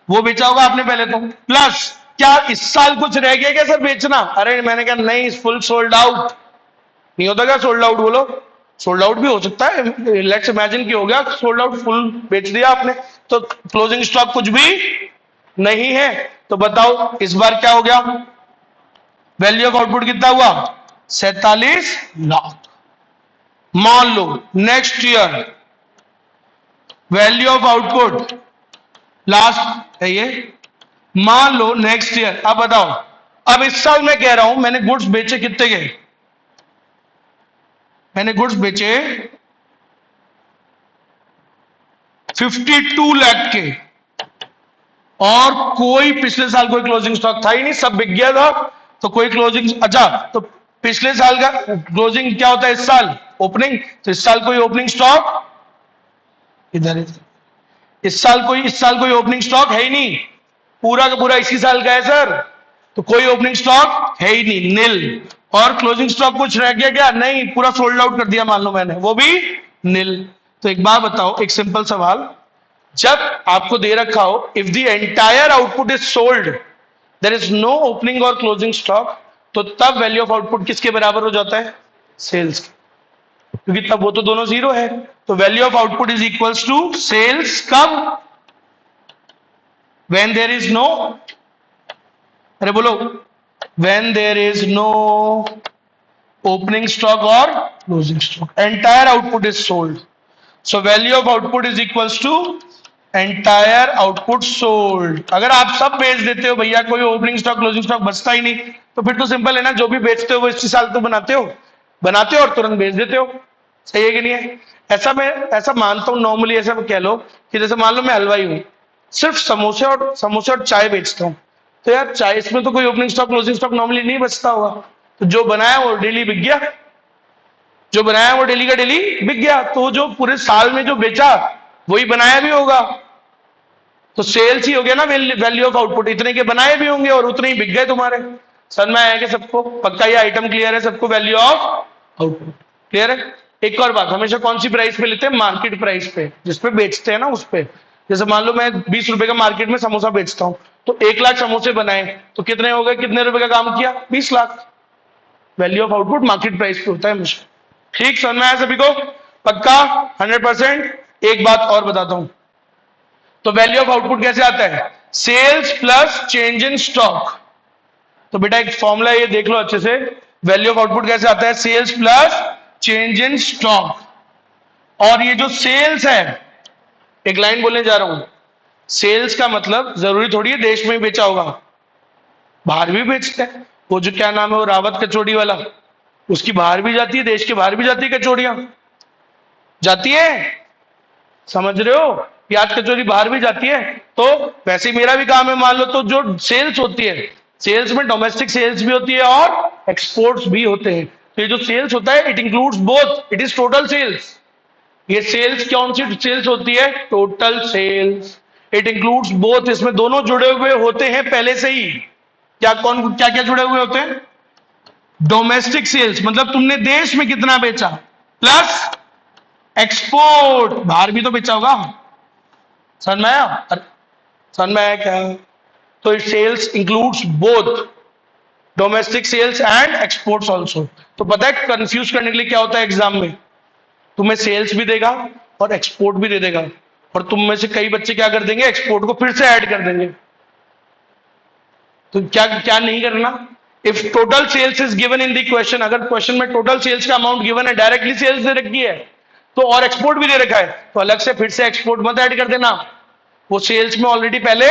वो बेचा होगा आपने पहले तो, प्लस क्या इस साल कुछ रह गया क्या सर बेचना? अरे मैंने कहा नहीं, फुल सोल्ड आउट। नहीं होता क्या सोल्ड आउट? बोलो, सोल्ड आउट भी हो सकता है, लेट्स इमेजिन कि हो गया सोल्ड आउट, फुल बेच दिया आपने, तो क्लोजिंग स्टॉक कुछ भी नहीं है। तो बताओ इस बार क्या हो गया? वैल्यू ऑफ आउटपुट कितना हुआ? 47 लाख। मान लो next year value of output last है ये, मान लो नेक्स्ट ईयर, अब बताओ, अब इस साल मैं कह रहा हूं मैंने गुड्स बेचे कितने के? मैंने गुड्स बेचे 52 लाख के, और कोई पिछले साल कोई क्लोजिंग स्टॉक था ही नहीं, सब बिक गया था, तो कोई क्लोजिंग, अच्छा तो पिछले साल का क्लोजिंग क्या होता है इस साल? ओपनिंग। तो इस साल कोई ओपनिंग स्टॉक इधर, इस साल कोई ओपनिंग स्टॉक है ही नहीं, पूरा का पूरा इसी साल का है सर, तो कोई ओपनिंग स्टॉक है ही नहीं, नील। और क्लोजिंग स्टॉक कुछ रह गया क्या? नहीं, पूरा सोल्ड आउट कर दिया मान लो मैंने, वो भी नील। तो एक बात बताओ, एक सिंपल सवाल, जब आपको दे रखा हो if the entire output is sold there is no opening और क्लोजिंग स्टॉक, तो तब वैल्यू ऑफ आउटपुट किसके बराबर हो जाता है? सेल्स के, क्योंकि तब वो तो दोनों जीरो है। तो value of output is equals to sales कब? व्हेन देयर इज नो, अरे बोलो, when there is no opening stock और closing stock, entire output is sold, so value of output is equals to entire output sold. अगर आप सब बेच देते हो भैया, कोई ओपनिंग स्टॉक क्लोजिंग स्टॉक बचता ही नहीं, तो फिर तो सिंपल है ना, जो भी बेचते हो वो इसी साल तो बनाते हो और तुरंत बेच देते हो। सही है कि नहीं है? ऐसा मानता हूं नॉर्मली, ऐसा कह लो कि जैसे मान लो मैं हलवाई हूं, सिर्फ समोसे और चाय बेचता हूं, तो यार चाय इसमें तो कोई opening stock closing stock normally नहीं बचता होगा, तो जो बनाया वो डेली बिक गया, जो बनाया वो डेली का डेली बिक गया, तो जो पूरे साल में जो बेचा वही बनाया भी होगा, तो सेल्स ही हो गया ना वैल्यू ऑफ आउटपुट, इतने के बनाए भी होंगे और उतने ही बिक गए तुम्हारे। समझ में आया कि सबको? पक्का ये आइटम क्लियर है सबको? वैल्यू ऑफ आउटपुट क्लियर है? एक और बात, हमेशा कौन सी प्राइस पे लेते हैं? मार्केट प्राइस पे, जिसपे बेचते हैं ना उस पे। जैसे मान लो मैं 20 रुपए का मार्केट में समोसा बेचता हूं, तो 1 लाख समोसे बनाए तो कितने हो गए? कितने रुपए का काम किया? 20 lakh. Value of output market price पे होता है हमेशा। ठीक, समझ में आया सभी को? पक्का 100%? एक बात और बताता हूं, तो वैल्यू ऑफ आउटपुट कैसे आता है? Sales plus change in stock. तो बेटा एक फॉर्मूला ये देख लो अच्छे से, वैल्यू ऑफ आउटपुट कैसे आता है? Sales plus change in stock. और ये जो सेल्स है, एक लाइन बोलने जा रहा हूं, सेल्स का मतलब जरूरी थोड़ी है देश में ही बेचा होगा, बाहर भी बेचते हैं। वो जो क्या नाम है वो रावत कचौड़ी वाला, उसकी बाहर भी जाती है, देश के बाहर भी जाती है कचौड़ियां, जाती है, समझ रहे हो? प्याज कचौरी बाहर भी जाती है। तो वैसे ही मेरा भी काम है, मान लो, तो जो सेल्स होती है, सेल्स में डोमेस्टिक सेल्स भी होती है और एक्सपोर्ट्स भी होते हैं। तो ये जो सेल्स होता है it includes both, it is total sales. ये सेल्स कौन सी सेल्स होती है? Total sales. It includes both, इसमें दोनों जुड़े हुए होते हैं पहले से ही। क्या क्या जुड़े हुए होते हैं? डोमेस्टिक सेल्स मतलब तुमने देश में कितना बेचा, प्लस एक्सपोर्ट, बाहर भी तो बेचा होगा। समझ में आया? समझ में आया क्या? तो it sales includes both domestic sales and exports also. तो पता है कंफ्यूज करने के लिए क्या होता है एग्जाम में, तुम्हें सेल्स भी देगा और एक्सपोर्ट भी दे देगा, और तुम में से कई बच्चे क्या कर देंगे? एक्सपोर्ट को फिर से ऐड कर देंगे। तो क्या क्या नहीं करना? If total sales is given in the question, अगर क्वेश्चन में टोटल सेल्स का अमाउंट गिवन है, डायरेक्टली सेल्स दे रखी है, तो और एक्सपोर्ट भी दे रखा है, तो अलग से फिर से एक्सपोर्ट मत ऐड कर देना, वो सेल्स में ऑलरेडी पहले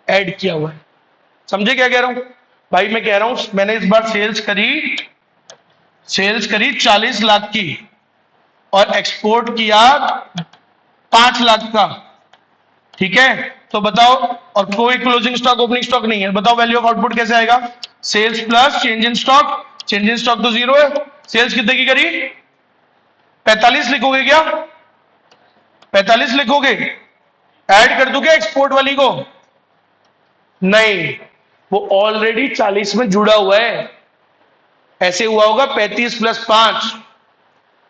ऐड किया हुआ है। समझे क्या कह रहा हूं भाई? मैं कह रहा हूं मैंने इस बार सेल्स करी 40 लाख की और एक्सपोर्ट किया 5 लाख का, ठीक है? तो बताओ, और कोई क्लोजिंग स्टॉक ओपनिंग स्टॉक नहीं है, बताओ वैल्यू ऑफ आउटपुट कैसे आएगा? Sales plus change in stock, change in stock तो जीरो है, सेल्स कितने की करी? 45 लिखोगे क्या? 45 लिखोगे? ऐड कर दूं क्या एक्सपोर्ट वाली को? नहीं, वो ऑलरेडी 40 में जुड़ा हुआ है। ऐसे हुआ होगा 35 प्लस 5।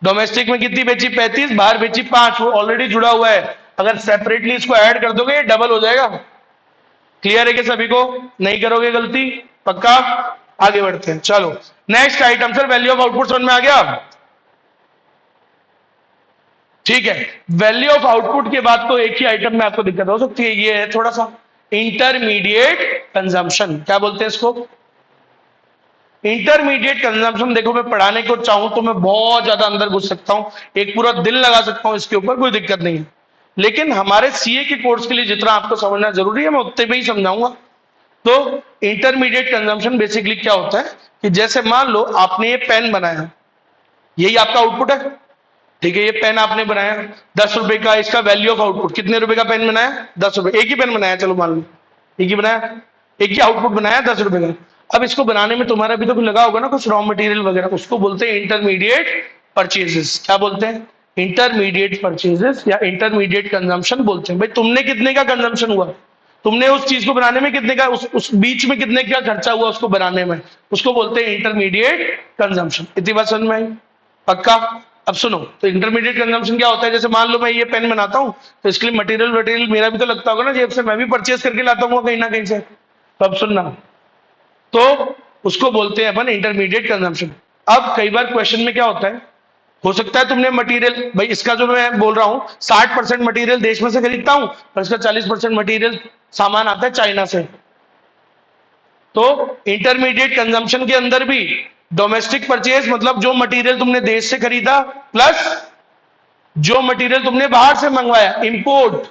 डोमेस्टिक में कितनी बेची? 35, बाहर बेची 5, वो ऑलरेडी जुड़ा हुआ है। अगर सेपरेटली इसको ऐड कर दोगे डबल हो जाएगा। क्लियर है कि सभी को? नहीं करोगे गलती? पक्का? आगे बढ़ते हैं, चलो next item sir, value of output समझ में आ गया? ठीक है, वैल्यू ऑफ आउटपुट के बाद तो एक ही आइटम में आपको दिक्कत हो सकती है, ये है थोड़ा सा इंटरमीडिएट कंजम्पशन। क्या बोलते हैं इसको? Intermediate consumption. देखो मैं पढ़ाने को चाहूं तो मैं बहुत ज्यादा अंदर घुस सकता हूं, एक पूरा दिन लगा सकता हूं इसके ऊपर, कोई दिक्कत नहीं है। लेकिन हमारे सीए के कोर्स के लिए जितना आपको समझना जरूरी है मैं उतने में ही समझाऊंगा। तो इंटरमीडिएट कंजम्पशन बेसिकली क्या होता है कि जैसे मान लो आपने ये पेन बनाया, यही आपका आउटपुट है, ठीक है? ये पेन आपने बनाया 10 रुपए का, इसका वैल्यू ऑफ आउटपुट कितने रुपए का पेन बनाया? 10 रुपए। एक ही पेन बनाया, चलो मान लो एक ही बनाया, एक ही आउटपुट बनाया 10 रुपए का। अब इसको बनाने में तुम्हारा भी तो कुछ लगा होगा ना, कुछ रॉ मटेरियल वगैरह, उसको बोलते हैं इंटरमीडिएट परचेजेस। क्या बोलते हैं? इंटरमीडिएट परचेजेस या इंटरमीडिएट कंजम्पशन बोलते हैं। भाई तुमने कितने का कंजम्पशन हुआ, तुमने उस चीज को बनाने में कितने का, उस बीच में कितने का खर्चा हुआ उसको बनाने में, उसको बोलते हैं इंटरमीडिएट कंजम्पशन। इतनी बात समझ में आई? पक्का? अब सुनो, तो इंटरमीडिएट कंजम्पशन क्या होता है? जैसे मान लो मैं ये पेन बनाता हूं तो इसके लिए मटेरियल वटेरियल मेरा भी तो लगता होगा ना जेब से, मैं भी परचेज करके लाता हूँ कहीं ना कहीं से। तो अब सुनना, तो उसको बोलते हैं अपन इंटरमीडिएट कंजम्पशन। अब कई बार क्वेश्चन में क्या होता है, हो सकता है तुमने मटेरियल, भाई इसका जो मैं बोल रहा हूं 60% मटेरियल देश में से खरीदता हूं और इसका 40% मटेरियल सामान आता है चाइना से। तो इंटरमीडिएट कंजम्पशन के अंदर भी डोमेस्टिक परचेज मतलब जो मटेरियल तुमने देश से खरीदा प्लस जो मटेरियल तुमने बाहर से मंगवाया, इंपोर्ट।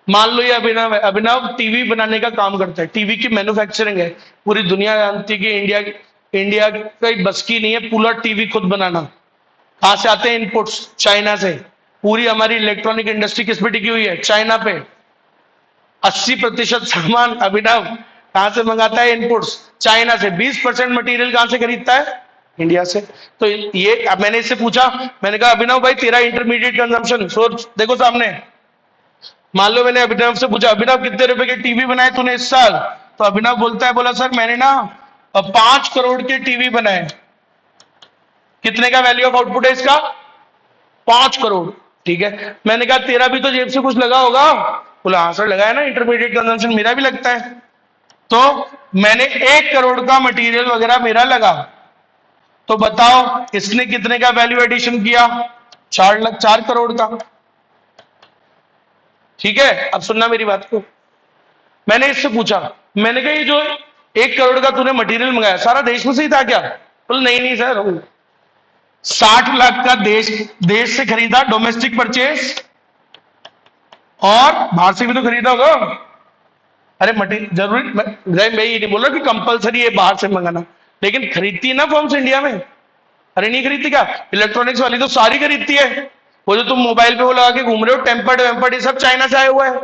मान लो ये अभिनव है, अभिनव टीवी बनाने का काम करता है, टीवी की मैन्युफैक्चरिंग है, पूरी दुनिया जानती है कि इंडिया कोई बस की नहीं है पूरा टीवी खुद बनाना। कहां से आते हैं इनपुट्स? चाइना से। पूरी हमारी इलेक्ट्रॉनिक इंडस्ट्री किस पे टिकी हुई है? चाइना पे। 80% सामान अभिनव कहां से मंगाता है? इनपुट्स चाइना से। 20% मटेरियल कहां से खरीदता है? इंडिया से। तो ये अब मैंने इससे पूछा, मैंने कहा अभिनव भाई तेरा इंटरमीडिएट कंजम्पशन सोच देखो सामने। मान लो मैंने अभिनव से पूछा, अभिनव कितने रुपए के टीवी बनाए तूने इस साल? तो अभिनव बोलता है, बोला सर मैंने ना 5 करोड़ के टीवी बनाए। कितने का वैल्यू ऑफ आउटपुट है इसका? 5 करोड़। ठीक है, मैंने कहा तेरा भी तो जेब से कुछ लगा होगा? बोला हाँ सर लगा है ना, इंटरमीडिएट कंजम्पशन मेरा भी लगता है। तो मैंने 1 करोड़ का मटेरियल वगैरह मेरा लगा, तो बताओ इसने कितने का वैल्यू एडिशन किया? 4 करोड़ का। ठीक है, अब सुनना मेरी बात को। मैंने इससे पूछा, मैंने कहा ये जो 1 करोड़ का तूने मटेरियल मंगाया सारा देश में से ही था क्या? बोले नहीं नहीं सर, 60 लाख का देश से खरीदा डोमेस्टिक परचेज, और बाहर से भी तो खरीदा होगा। अरे मटेरियल जरूरी, मैं ये नहीं बोल रहा कि कंपलसरी है बाहर से मंगाना, लेकिन खरीदती है ना फर्म्स इंडिया में। अरे नहीं खरीदती क्या? इलेक्ट्रॉनिक्स वाली तो सारी खरीदती है। वो जो तुम मोबाइल पे वो लगा के घूम रहे हो टेम्पर्ड वेम्पर्ड, ये सब चाइना से आया हुआ है।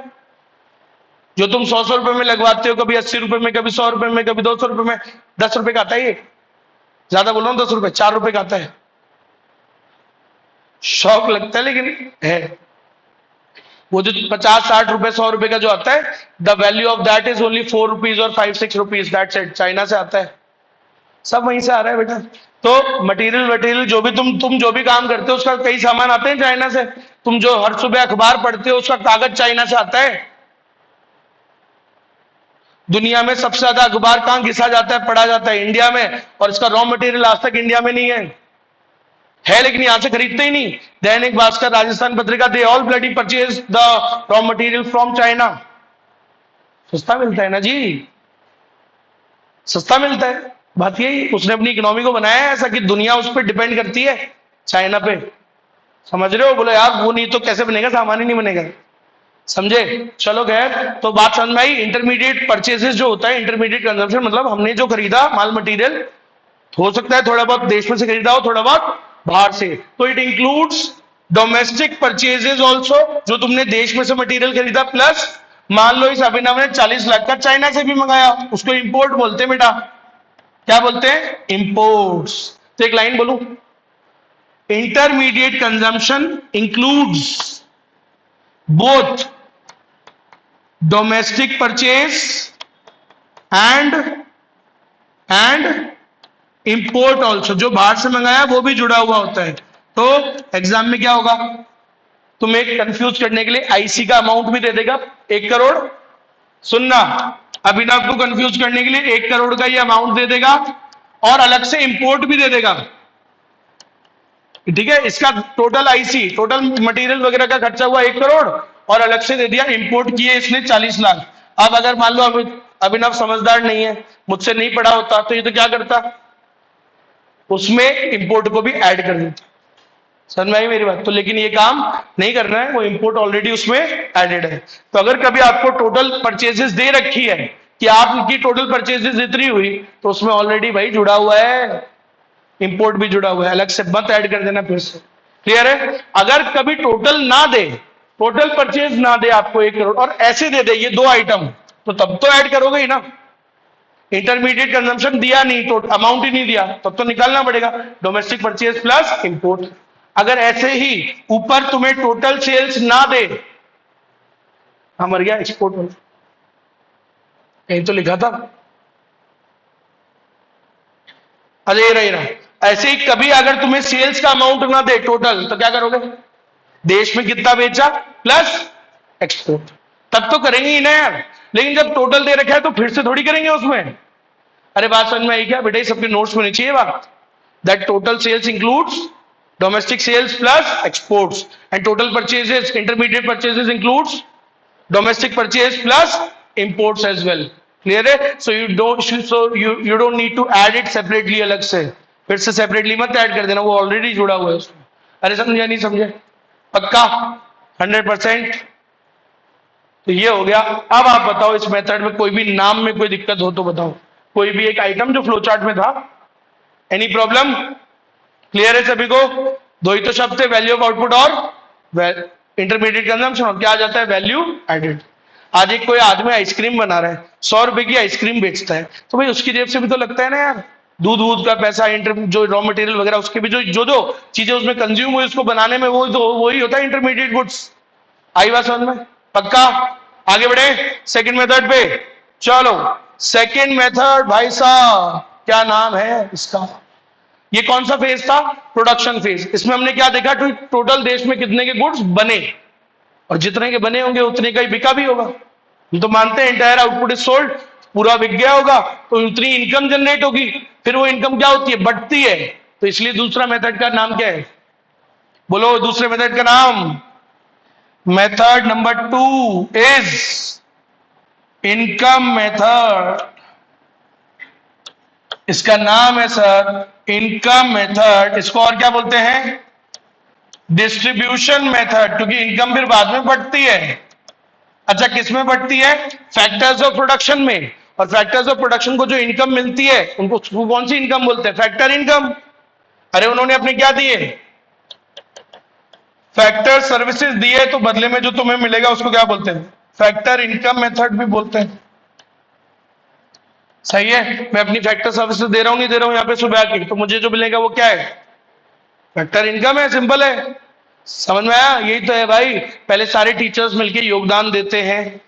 जो तुम 100 रुपए में लगवाते हो, कभी 80 रुपए में, कभी 100 रुपए में, कभी 200 रुपए में, 10 रुपए का आता है ये। ज्यादा बोल रहा हूँ, 10 रुपए, 4 रुपए का आता है। शौक लगता है लेकिन है। वो जो 50-60 रुपए 100 रुपए का जो आता है, the value of that is only 4 rupees और 5-6 रुपीज, दैट्स इट। चाइना से आता है, सब वहीं से आ रहा है बेटा। तो मटेरियल जो भी तुम जो भी काम करते हो उसका कई सामान आते हैं चाइना से। तुम जो हर सुबह अखबार पढ़ते हो उसका कागज चाइना से आता है। दुनिया में सबसे ज्यादा अखबार कहां घिसा जाता है, पढ़ा जाता है? इंडिया में। और इसका रॉ मटेरियल आज तक इंडिया में नहीं है लेकिन यहां से खरीदते ही नहीं। Dainik Bhaskar, Rajasthan Patrika, they all bloody purchase the raw material from China. सस्ता मिलता है ना जी, सस्ता मिलता है। बात यही, उसने अपनी इकोनॉमी को बनाया है ऐसा कि दुनिया उस पर डिपेंड करती है, चाइना पे। समझ रहे हो? बोलो यार वो नहीं तो कैसे बनेगा, सामान ही नहीं बनेगा। समझे? चलो खैर, तो बात समझ में आई। इंटरमीडिएट परचेजेस जो होता है, इंटरमीडिएट कंजम्पशन मतलब हमने जो खरीदा माल मटेरियल, हो सकता है थोड़ा बहुत देश में से खरीदा हो, थोड़ा बहुत बाहर से। तो it includes domestic purchases also, जो तुमने देश में से मटेरियल खरीदा, प्लस मान लो इस अभिनव ने 40 लाख का चाइना से भी मंगाया, उसको इंपोर्ट बोलते हैं बेटा। क्या बोलते हैं? इंपोर्ट्स। तो एक लाइन बोलूं, intermediate consumption includes both domestic purchase and import also, जो बाहर से मंगाया वो भी जुड़ा हुआ होता है। तो एग्जाम में क्या होगा, तुम्हें कंफ्यूज करने के लिए आईसी का अमाउंट भी दे देगा 1 करोड़। सुनना, अभिनव को कंफ्यूज करने के लिए 1 करोड़ का ये अमाउंट दे देगा और अलग से इंपोर्ट भी दे देगा। ठीक है, इसका टोटल आईसी, टोटल मटेरियल वगैरह का खर्चा हुआ 1 करोड़ और अलग से दे दिया इंपोर्ट किए इसने 40 लाख। अब अगर मान लो अभिनव समझदार नहीं है, मुझसे नहीं पढ़ा होता, तो ये तो क्या करता, उसमें इंपोर्ट को भी ऐड कर देता। समझ में आई मेरी बात? तो लेकिन ये काम नहीं करना है, वो इंपोर्ट ऑलरेडी उसमें एडेड है। तो अगर कभी आपको टोटल परचेजेस दे रखी है कि आपकी टोटल परचेजेस इतनी हुई, तो उसमें ऑलरेडी भाई जुड़ा हुआ है, इंपोर्ट भी जुड़ा हुआ है, अलग से मत ऐड कर देना फिर से। क्लियर है? अगर कभी टोटल ना दे, टोटल परचेज ना दे आपको 1 करोड़ और ऐसे दे दे ये 2 आइटम, तो तब तो ऐड करोगे ही ना। इंटरमीडिएट कंजम्पशन दिया नहीं, तो अमाउंट ही नहीं दिया, तब तो निकालना पड़ेगा डोमेस्टिक परचेज प्लस इंपोर्ट। अगर ऐसे ही ऊपर तुम्हें टोटल सेल्स ना दे, मर गया एक्सपोर्ट में, कहीं तो लिखा था, अरे ये रहा। ऐसे ही कभी अगर तुम्हें सेल्स का अमाउंट ना दे टोटल, तो क्या करोगे, देश में कितना बेचा प्लस एक्सपोर्ट, तब तो करेंगे ही ना यार। लेकिन जब टोटल दे रखा है तो फिर से थोड़ी करेंगे उसमें। अरे बात समझ में आई क्या बेटा? सबके नोट्स में होनी चाहिए बात, that total sales includes domestic sales plus exports and total purchases, intermediate purchases includes domestic purchase plus imports as well. Clear है? So you don't need to add it separately, अलग से फिर से सेपरेटली मत ऐड कर देना, वो already जुड़ा हुआ है उसमें। अरे समझे नहीं समझे? पक्का 100%? तो ये हो गया। अब आप बताओ इस मेथड में कोई भी नाम में कोई दिक्कत हो तो बताओ, कोई भी एक आइटम जो फ्लो चार्ट में था, एनी प्रॉब्लम? क्लियर है सभी को? दो ही तो शब्द थे, वैल्यू ऑफ आउटपुट और इंटरमीडिएट कंजम्पशन, और क्या आ जाता है, वैल्यू एडेड। आज एक कोई आदमी आइसक्रीम बना रहा है, 100 रुपए की आइसक्रीम बेचता है, तो भाई उसकी जेब से भी तो लगता है ना यार, दूध वूध का पैसा, जो रॉ मटेरियल वगैरह, उसके भी जो चीजें उसमें कंज्यूम हुई उसको बनाने में, वही होता है इंटरमीडिएट गुड्स। आई बात समझ में? पक्का? आगे बढ़े सेकंड मेथड पे। चलो सेकंड मेथड भाई साहब, क्या नाम है इसका, ये कौन सा फेज था, प्रोडक्शन फेज। इसमें हमने क्या देखा, टोटल देश में कितने के गुड्स बने, और जितने के बने होंगे उतने का ही बिका भी होगा। हम तो मानते हैं एंटायर आउटपुट इज सोल्ड, पूरा बिक गया होगा तो उतनी इनकम जनरेट होगी, फिर वो इनकम क्या होती है, बढ़ती है। तो इसलिए दूसरा मेथड का नाम क्या है, बोलो दूसरे मेथड का नाम। Method number 2 is income method. इसका नाम है सर इनकम मेथड। इसको और क्या बोलते हैं, डिस्ट्रीब्यूशन मेथड, क्योंकि इनकम फिर बाद में बढ़ती है। अच्छा किस में बढ़ती है, फैक्टर्स ऑफ प्रोडक्शन में। और फैक्टर्स ऑफ प्रोडक्शन को जो इनकम मिलती है उनको कौन सी इनकम बोलते हैं, फैक्टर इनकम। अरे उन्होंने अपने क्या दिए, फैक्टर सर्विसेज दिए, तो बदले में जो तुम्हें मिलेगा उसको क्या बोलते हैं, फैक्टर इनकम मेथड भी बोलते हैं। सही है? मैं अपनी फैक्टर सर्विसेज दे रहा हूं, नहीं दे रहा हूं, यहां पे सुबह की, तो मुझे जो मिलेगा वो क्या है, फैक्टर इनकम है। सिंपल है, समझ में आया? यही तो है भाई, पहले सारे टीचर्स मिलके योगदान देते हैं,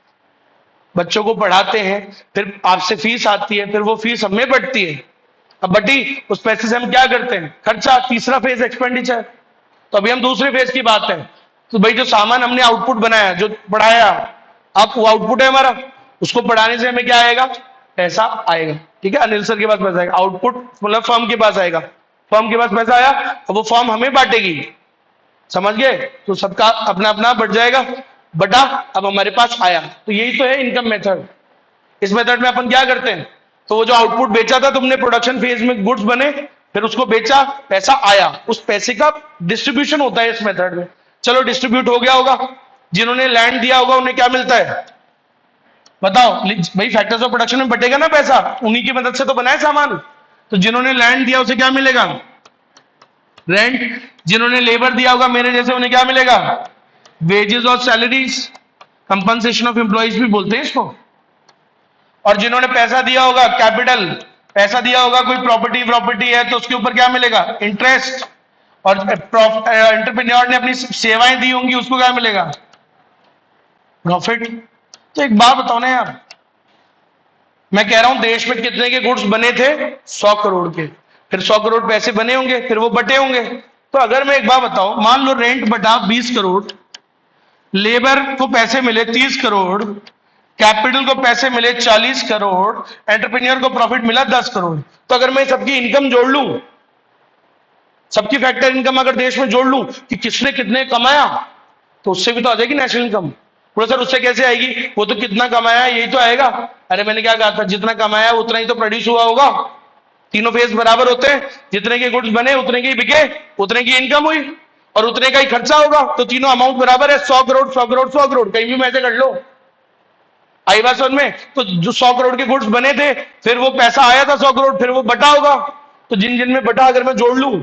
बच्चों को पढ़ाते हैं, फिर आपसे फीस आती है, फिर वो फीस हमें बढ़ती है। अब बटी उस पैसे से हम क्या करते हैं, खर्चा। तीसरा फेज एक्सपेंडिचर। तो अभी हम दूसरे फेज की बात है। तो भाई जो सामान हमने आउटपुट बनाया, जो पढ़ाया, अब वो आउटपुट है हमारा, उसको पढ़ाने से हमें क्या आएगा, पैसा आएगा। ठीक है, अनिल सर के पास पैसा आएगा, आउटपुट मतलब फर्म के पास आएगा, फर्म के पास पैसा आया, अब वो फर्म हमें बांटेगी। समझ गए? तो सबका अपना अपना बढ़ जाएगा, बटा अब हमारे पास आया। तो यही तो है इनकम मेथड। इस मेथड में अपन क्या करते हैं, तो वो जो आउटपुट बेचा था तुमने, प्रोडक्शन फेज में गुड्स बने, फिर उसको बेचा, पैसा आया, उस पैसे का डिस्ट्रीब्यूशन होता है इस मेथड में। चलो डिस्ट्रीब्यूट हो गया होगा, जिन्होंने लैंड दिया होगा उन्हें क्या मिलता है, बताओ भाई, फैक्टर्स ऑफ प्रोडक्शन में बटेगा ना पैसा, उन्हीं की मदद से तो बना है सामान। तो जिन्होंने लैंड दिया उसे क्या मिलेगा, रेंट। जिन्होंने लेबर दिया होगा मेरे जैसे, उन्हें क्या मिलेगा, वेजेस और सैलरीज, कंपनसेशन ऑफ एम्प्लॉइज भी बोलते हैं इसको। और जिन्होंने पैसा दिया होगा, कैपिटल, पैसा दिया होगा, कोई प्रॉपर्टी है तो उसके ऊपर क्या मिलेगा, इंटरेस्ट। और एंटरप्रेन्योर ने अपनी सेवाएं दी होंगी, उसको क्या मिलेगा, प्रॉफिट। तो एक बात बताओ ना यार, मैं कह रहा हूं देश में कितने के गुड्स बने थे? 100 करोड़ के। फिर 100 करोड़ पैसे बने होंगे, फिर वो बटे होंगे। तो अगर मैं एक बात बताऊं, मान लो रेंट बटा 20 करोड़, लेबर को पैसे मिले 30 करोड़, कैपिटल को पैसे मिले 40 करोड़, एंटरप्रेन्योर को प्रॉफिट मिला 10 करोड़। तो अगर मैं सबकी इनकम जोड़ लूं, सबकी फैक्टर इनकम अगर देश में जोड़ लूं कि किसने कितने कमाया, तो उससे भी तो आ जाएगी नेशनल इनकम। बोले सर उससे कैसे आएगी? वो तो कितना कमाया यही तो आएगा। अरे मैंने क्या कहा था, जितना कमाया उतना ही तो प्रोड्यूस हुआ होगा। तीनों फेज बराबर होते हैं, जितने के गुड्स बने उतने के बिके, उतने की इनकम हुई और उतने का ही खर्चा होगा। तो तीनों अमाउंट बराबर है, 100 करोड़ 100 करोड़ 100 करोड़, कहीं भी मैसे कर लो। आई बात समझ में? तो जो 100 करोड़ के गुड्स बने थे, फिर वो पैसा आया था 100 करोड़, फिर वो बटा होगा। तो जिन जिन में बटा अगर मैं जोड़ लूं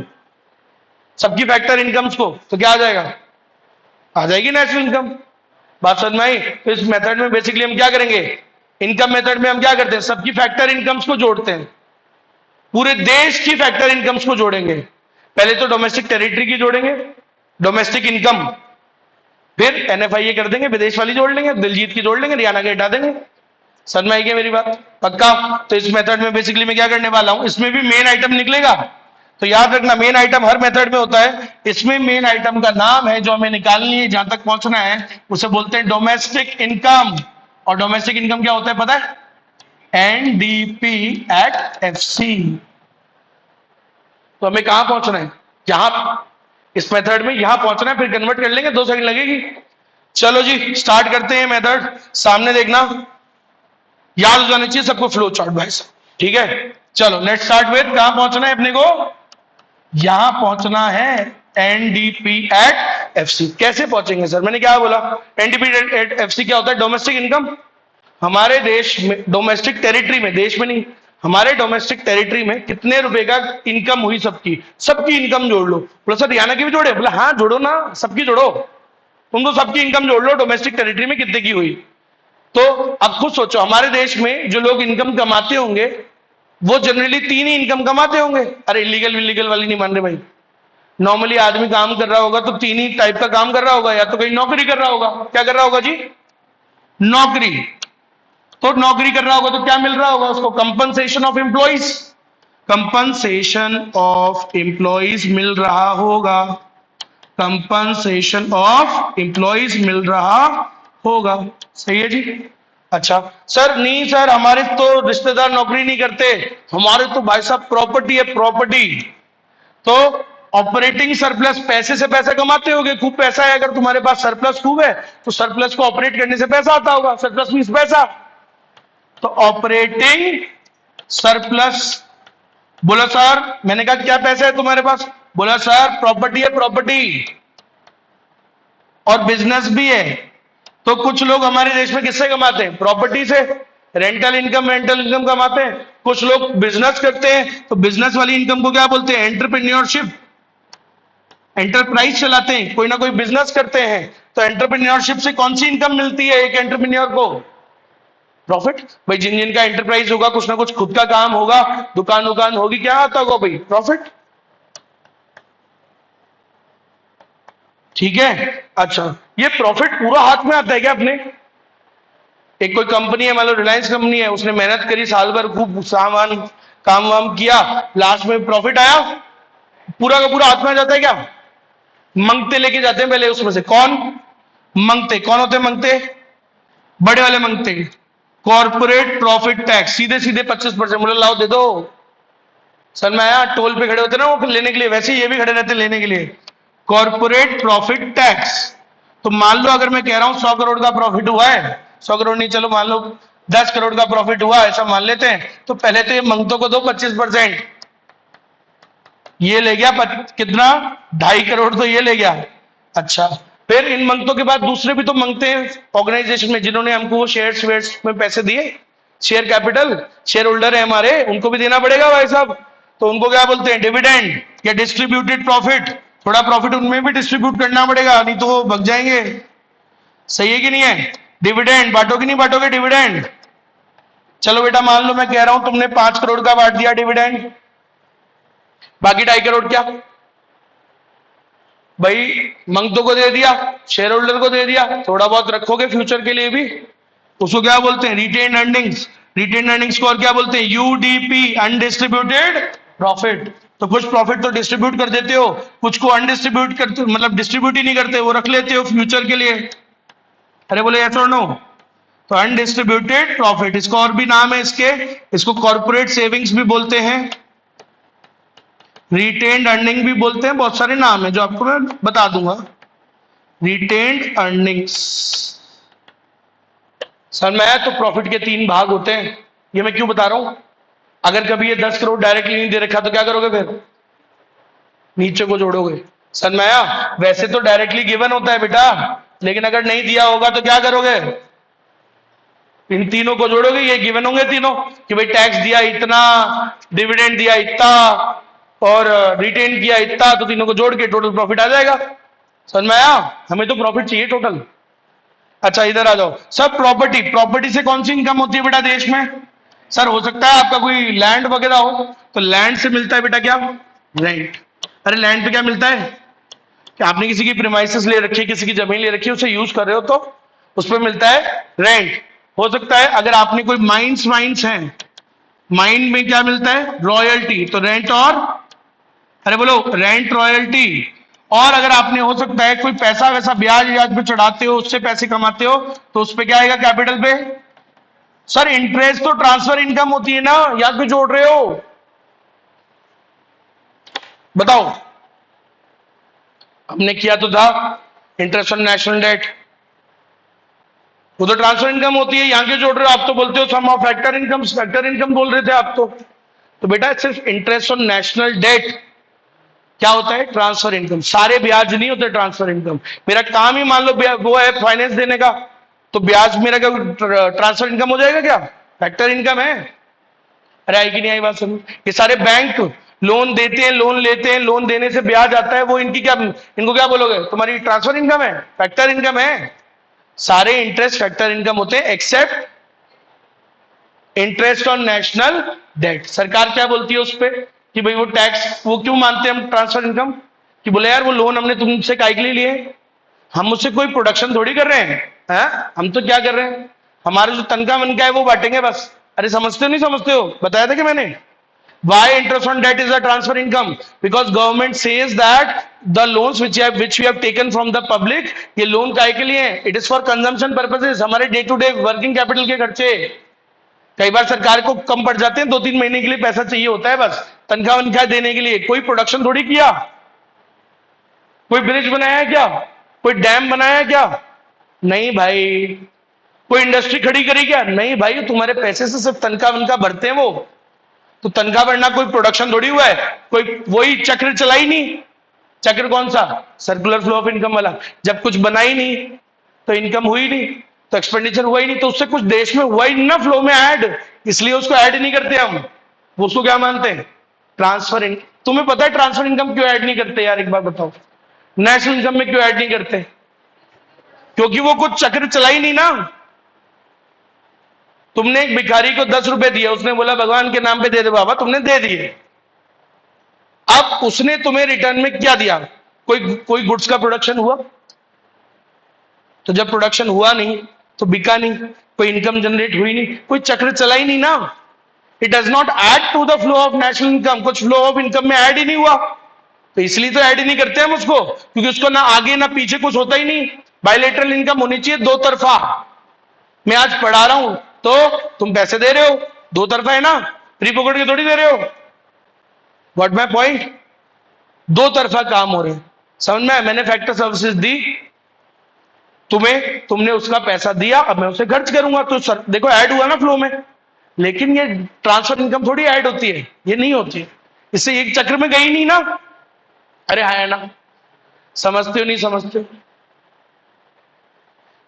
सबकी फैक्टर इनकम्स को, तो क्या आ जाएगा? आ जाएगी नेशनल इनकम। बात समझ में आई? तो इस मेथड में बेसिकली हम क्या करेंगे, इनकम मेथड में हम क्या करते हैं, सबकी फैक्टर इनकम्स को जोड़ते हैं, पूरे देश की फैक्टर इनकम्स को जोड़ेंगे। पहले तो डोमेस्टिक टेरिटरी की जोड़ेंगे, डोमेस्टिक इनकम, फिर एनएफआईए कर देंगे, विदेश वाली जोड़ लेंगे, दिलजीत की जोड़ लेंगे, हरियाणा के हटा देंगे। समझ में आई क्या मेरी बात? पक्का? तो इस मेथड में बेसिकली मैं क्या करने वाला हूं, इसमें भी मेन आइटम निकलेगा। तो याद रखना मेन आइटम हर मेथड में होता है। इसमें मेन आइटम का नाम है जो हमें निकालनी है, जहां तक पहुंचना है, उसे बोलते हैं डोमेस्टिक इनकम। और डोमेस्टिक इनकम क्या होता है पता है? NDP at FC. तो हमें कहां पहुंचना है? यहां, इस मेथड में यहां पहुंचना है, फिर कन्वर्ट कर लेंगे, 2 सेकंड लगेगी। चलो जी स्टार्ट करते हैं मेथड। सामने देखना, याद हो जाना चाहिए सबको फ्लो चार्ट भाई साहब, ठीक है? चलो लेट्स स्टार्ट विद, कहां पहुंचना है अपने को? यहां पहुंचना है एनडीपी एट एफसी। कैसे पहुंचेंगे सर? मैंने क्या बोला, एनडीपी एट एफसी क्या होता है? Domestic income. हमारे देश में डोमेस्टिक टेरिटरी में, देश में नहीं, हमारे डोमेस्टिक टेरिटरी में कितने रुपए का इनकम हुई सबकी, सबकी इनकम जोड़ लो। बोला सर हरियाणा की भी जोड़े? बोला हाँ जोड़ो ना, सबकी जोड़ो, तुम तो सबकी इनकम जोड़ लो, डोमेस्टिक टेरिटरी में कितने की हुई। तो अब खुद सोचो, हमारे देश में जो लोग इनकम कमाते होंगे वो जनरली 3 ही इनकम कमाते होंगे। अरे इलीगल विलीगल वाली नहीं मान रहे भाई। नॉर्मली आदमी काम कर रहा होगा तो 3 ही टाइप का काम कर रहा होगा, या तो कहीं नौकरी कर रहा होगा। क्या कर रहा होगा जी? नौकरी। तो नौकरी कर रहा होगा तो क्या मिल रहा होगा उसको? Compensation of employees, compensation of employees मिल रहा होगा, कंपनसेशन ऑफ एम्प्लॉइज मिल रहा होगा। सही है जी? अच्छा सर, नहीं सर हमारे तो रिश्तेदार नौकरी नहीं करते, हमारे तो भाई साहब प्रॉपर्टी है, प्रॉपर्टी। तो ऑपरेटिंग सरप्लस, पैसे से पैसा कमाते होगे, खूब पैसा है, अगर तुम्हारे पास सरप्लस खूब है तो सरप्लस को ऑपरेट करने से पैसा आता होगा, सरप्लस मींस पैसा। तो ऑपरेटिंग सरप्लस। बोला सर, मैंने कहा क्या पैसा है तुम्हारे पास? बोला सर प्रॉपर्टी है, प्रॉपर्टी, और बिजनेस भी है। तो कुछ लोग हमारे देश में किससे कमाते हैं? प्रॉपर्टी से, रेंटल इनकम कमाते हैं। कुछ लोग बिजनेस करते हैं, तो बिजनेस वाली इनकम को क्या बोलते हैं? एंटरप्रेन्योरशिप, एंटरप्राइज चलाते हैं, कोई ना कोई बिजनेस करते हैं। तो एंटरप्रेन्योरशिप से कौन सी इनकम मिलती है एक एंटरप्रेन्योर को? प्रॉफिट। भाई जिन जिन का एंटरप्राइज होगा, कुछ ना कुछ खुद का काम होगा, दुकान दुकान होगी, क्या आता होगा भाई? प्रॉफिट। ठीक है? अच्छा, ये प्रॉफिट पूरा हाथ में आता है क्या अपने? एक कोई कंपनी है, मान लो रिलायंस कंपनी है, उसने मेहनत करी साल भर, खूब सामान काम वाम किया, लास्ट में प्रॉफिट आया, पूरा का पूरा हाथ में आ जाता है क्या? मंगते लेके जाते हैं पहले उसमें से। कौन? मंगते। कौन होते हैं मंगते? बड़े वाले मंगते। कॉर्पोरेट प्रॉफिट टैक्स, सीधे सीधे 25%। बोले लाओ दे दो। सर मैं आया, टोल पे खड़े होते ना वो लेने के लिए, वैसे ये भी खड़े रहते लेने के लिए। Corporate profit tax. तो मान लो अगर मैं कह रहा हूं 100 करोड़ का प्रॉफिट हुआ है, 100 करोड़ नहीं, चलो मान लो 10 करोड़ का प्रॉफिट हुआ, ऐसा मान लेते हैं, तो पहले तो ये मंगतों को दो 25%। ये ले गया कितना? 2.5 करोड़ तो ये ले गया। अच्छा, फिर इन मंगतों के बाद दूसरे भी तो मंगते हैं ऑर्गेनाइजेशन में, जिन्होंने हमको वो शेयर्स में पैसे दिए, शेयर कैपिटल, शेयर होल्डर है हमारे, उनको भी देना पड़ेगा भाई साहब। तो उनको क्या बोलते हैं? डिविडेंड या डिस्ट्रीब्यूटेड प्रॉफिट। थोड़ा प्रॉफिट उनमें भी डिस्ट्रीब्यूट करना पड़ेगा, नहीं तो वो भग जाएंगे। सही है कि नहीं है? डिविडेंड बांटोगे नहीं बांटोगे डिविडेंड? चलो बेटा मान लो मैं कह रहा हूं तुमने 5 करोड़ का बांट दिया डिविडेंड, बाकी 2.5 करोड़ क्या? भाई मंगतों को दे दिया, शेयर होल्डर को दे दिया, थोड़ा बहुत रखोगे फ्यूचर के लिए भी, उसको क्या बोलते हैं? Retain earnings. रिटेन अर्निंग्स को और क्या बोलते हैं? UDP, undistributed profit. तो कुछ प्रॉफिट तो डिस्ट्रीब्यूट कर देते हो, कुछ को अनडिस्ट्रीब्यूट करते, मतलब डिस्ट्रीब्यूट ही नहीं करते, वो रख लेते हो फ्यूचर के लिए। अरे बोले यस और नो? तो अनडिस्ट्रीब्यूटेड प्रॉफिट, इसको और भी नाम है इसके, इसको कॉर्पोरेट सेविंग्स भी बोलते हैं, रिटेन्ड अर्निंग भी बोलते हैं, बहुत सारे नाम है जो आपको मैं बता दूंगा। Retained earnings. सर मैं तो प्रॉफिट के 3 भाग होते हैं, ये मैं क्यों बता रहा हूं? अगर कभी ये 10 करोड़ डायरेक्टली नहीं दे रखा तो क्या करोगे फिर? नीचे को जोड़ोगे। सर मैं वैसे तो डायरेक्टली गिवन होता है बेटा, लेकिन अगर नहीं दिया होगा तो क्या करोगे? इन तीनों को जोड़ोगे, ये गिवन होंगे तीनों कि भाई टैक्स दिया इतना, डिविडेंड दिया इतना और रिटेन किया इतना, तो तीनों को जोड़ के टोटल प्रॉफिट आ जाएगा। समझ में आया? हमें तो प्रॉफिट चाहिए टोटल। अच्छा इधर आ जाओ। सब प्रॉपर्टी, प्रॉपर्टी से कौन सी इनकम होती है बेटा देश में? सर हो सकता है आपका कोई लैंड वगैरह हो, तो लैंड से मिलता है बेटा क्या? रेंट। अरे लैंड पे क्या मिलता है? कि आपने किसी की प्रीमाइसेस ले रखी है, किसी की जमीन ले रखी है, उसे यूज कर रहे हो तो उस पर मिलता है रेंट। हो सकता है अगर आपने कोई माइंस वाइंस हैं, माइन में क्या मिलता है? रॉयल्टी। तो रेंट और, अरे बोलो रेंट रॉयल्टी। और अगर आपने हो सकता है कोई पैसा वैसा ब्याज व्याज पे चढ़ाते हो, उससे पैसे कमाते हो, तो उस पे क्या आएगा कैपिटल पे? सर इंटरेस्ट तो ट्रांसफर इनकम होती है ना, याद भी जोड़ रहे हो? बताओ। हमने किया तो था इंटरेस्ट ऑन नेशनल डेट, वो तो ट्रांसफर इनकम होती है, यहां क्यों जोड़ रहे हो? आप तो बोलते हो sum of factor income, factor income बोल रहे थे आप तो बेटा सिर्फ इंटरेस्ट ऑन नेशनल डेट क्या होता है? Transfer income. सारे ब्याज नहीं होते ट्रांसफर इनकम। मेरा काम ही मान लो वो है फाइनेंस देने का, तो ब्याज मेरा क्या ट्रांसफर इनकम हो जाएगा क्या? फैक्टर इनकम है। अरे आई कि नहीं आई बात समझ? ये सारे बैंक लोन देते हैं, लोन लेते हैं, लोन देने से ब्याज आता है, वो इनकी क्या, इनको क्या बोलोगे? तुम्हारी ट्रांसफर इनकम है, फैक्टर इनकम है। सारे इंटरेस्ट फैक्टर इनकम होते हैं except interest on national debt. सरकार क्या बोलती है उस पर कि भाई वो टैक्स, वो क्यों मानते हैं हम ट्रांसफर इनकम? कि बोले यार वो लोन हमने तुमसे काय के लिए लिए, हम उससे कोई प्रोडक्शन थोड़ी कर रहे हैं, हम तो क्या कर रहे हैं, हमारे जो तनख्वाह वनख्वाह है वो बांटेंगे बस। अरे समझते हो नहीं समझते हो? बताया था कि मैंने। Why interest on debt is a transfer income? Because government says that the loans which we have taken from the public, ये लोन काय के लिए? It is for consumption purposes, हमारे day to day working capital के खर्चे। कई बार सरकार को कम पड़ जाते हैं, 2-3 महीने के लिए पैसा चाहिए होता है बस तनख्वाह वनख्वाह देने के लिए। कोई प्रोडक्शन थोड़ी किया, कोई ब्रिज बनाया क्या, कोई डैम बनाया क्या? नहीं भाई। कोई इंडस्ट्री खड़ी करी क्या? नहीं भाई। तुम्हारे पैसे से सिर्फ तनख्वाह वनख्वाह भरते हैं वो, तो तनख्वाह बढ़ना कोई प्रोडक्शन थोड़ी हुआ है, कोई वही चक्र चला ही नहीं। चक्र कौन सा? सर्कुलर फ्लो ऑफ इनकम वाला। जब कुछ बना ही नहीं तो इनकम हुई नहीं, तो एक्सपेंडिचर हुआ ही नहीं, तो उससे कुछ देश में हुआ ही नहीं ना फ्लो में ऐड, इसलिए उसको ऐड नहीं करते हम। उसको क्या मानते हैं? Transfer income. तुम्हें पता है ट्रांसफर इनकम क्यों ऐड नहीं करते यार? एक बार बताओ, नेशनल इनकम में क्यों ऐड नहीं करते? क्योंकि वो कुछ चक्र चला ही नहीं ना। तुमने एक भिखारी को 10 रुपए दिए, उसने बोला भगवान के नाम पे दे दे बाबा, तुमने दे दिए। अब उसने तुम्हें रिटर्न में क्या दिया? कोई गुड्स का प्रोडक्शन हुआ? तो जब प्रोडक्शन हुआ नहीं तो बिका नहीं, कोई इनकम जनरेट हुई नहीं, कोई चक्र चला ही नहीं ना। It does not add to the flow of national income. कुछ फ्लो ऑफ इनकम में ऐड ही नहीं हुआ, तो इसलिए तो ऐड ही नहीं करते हम उसको, क्योंकि उसको ना आगे ना पीछे कुछ होता ही नहीं। बायलैटरल इनकम होनी चाहिए दो तरफा। मैं आज पढ़ा रहा हूं तो तुम पैसे दे रहे हो, दो तरफा है ना, फ्री पकड़ के थोड़ी दे रहे हो। What my point? दो तरफा काम हो रहे हैं। समझ में? मैंने फैक्टर सर्विसेज दी तुम्हें, तुमने उसका पैसा दिया, अब मैं उसे खर्च करूंगा, तो देखो ऐड हुआ ना फ्लो में। लेकिन ये ट्रांसफर इनकम थोड़ी ऐड होती है, ये नहीं होती, इससे एक चक्र में गई नहीं ना। अरे है ना? समझते हो नहीं समझते हो?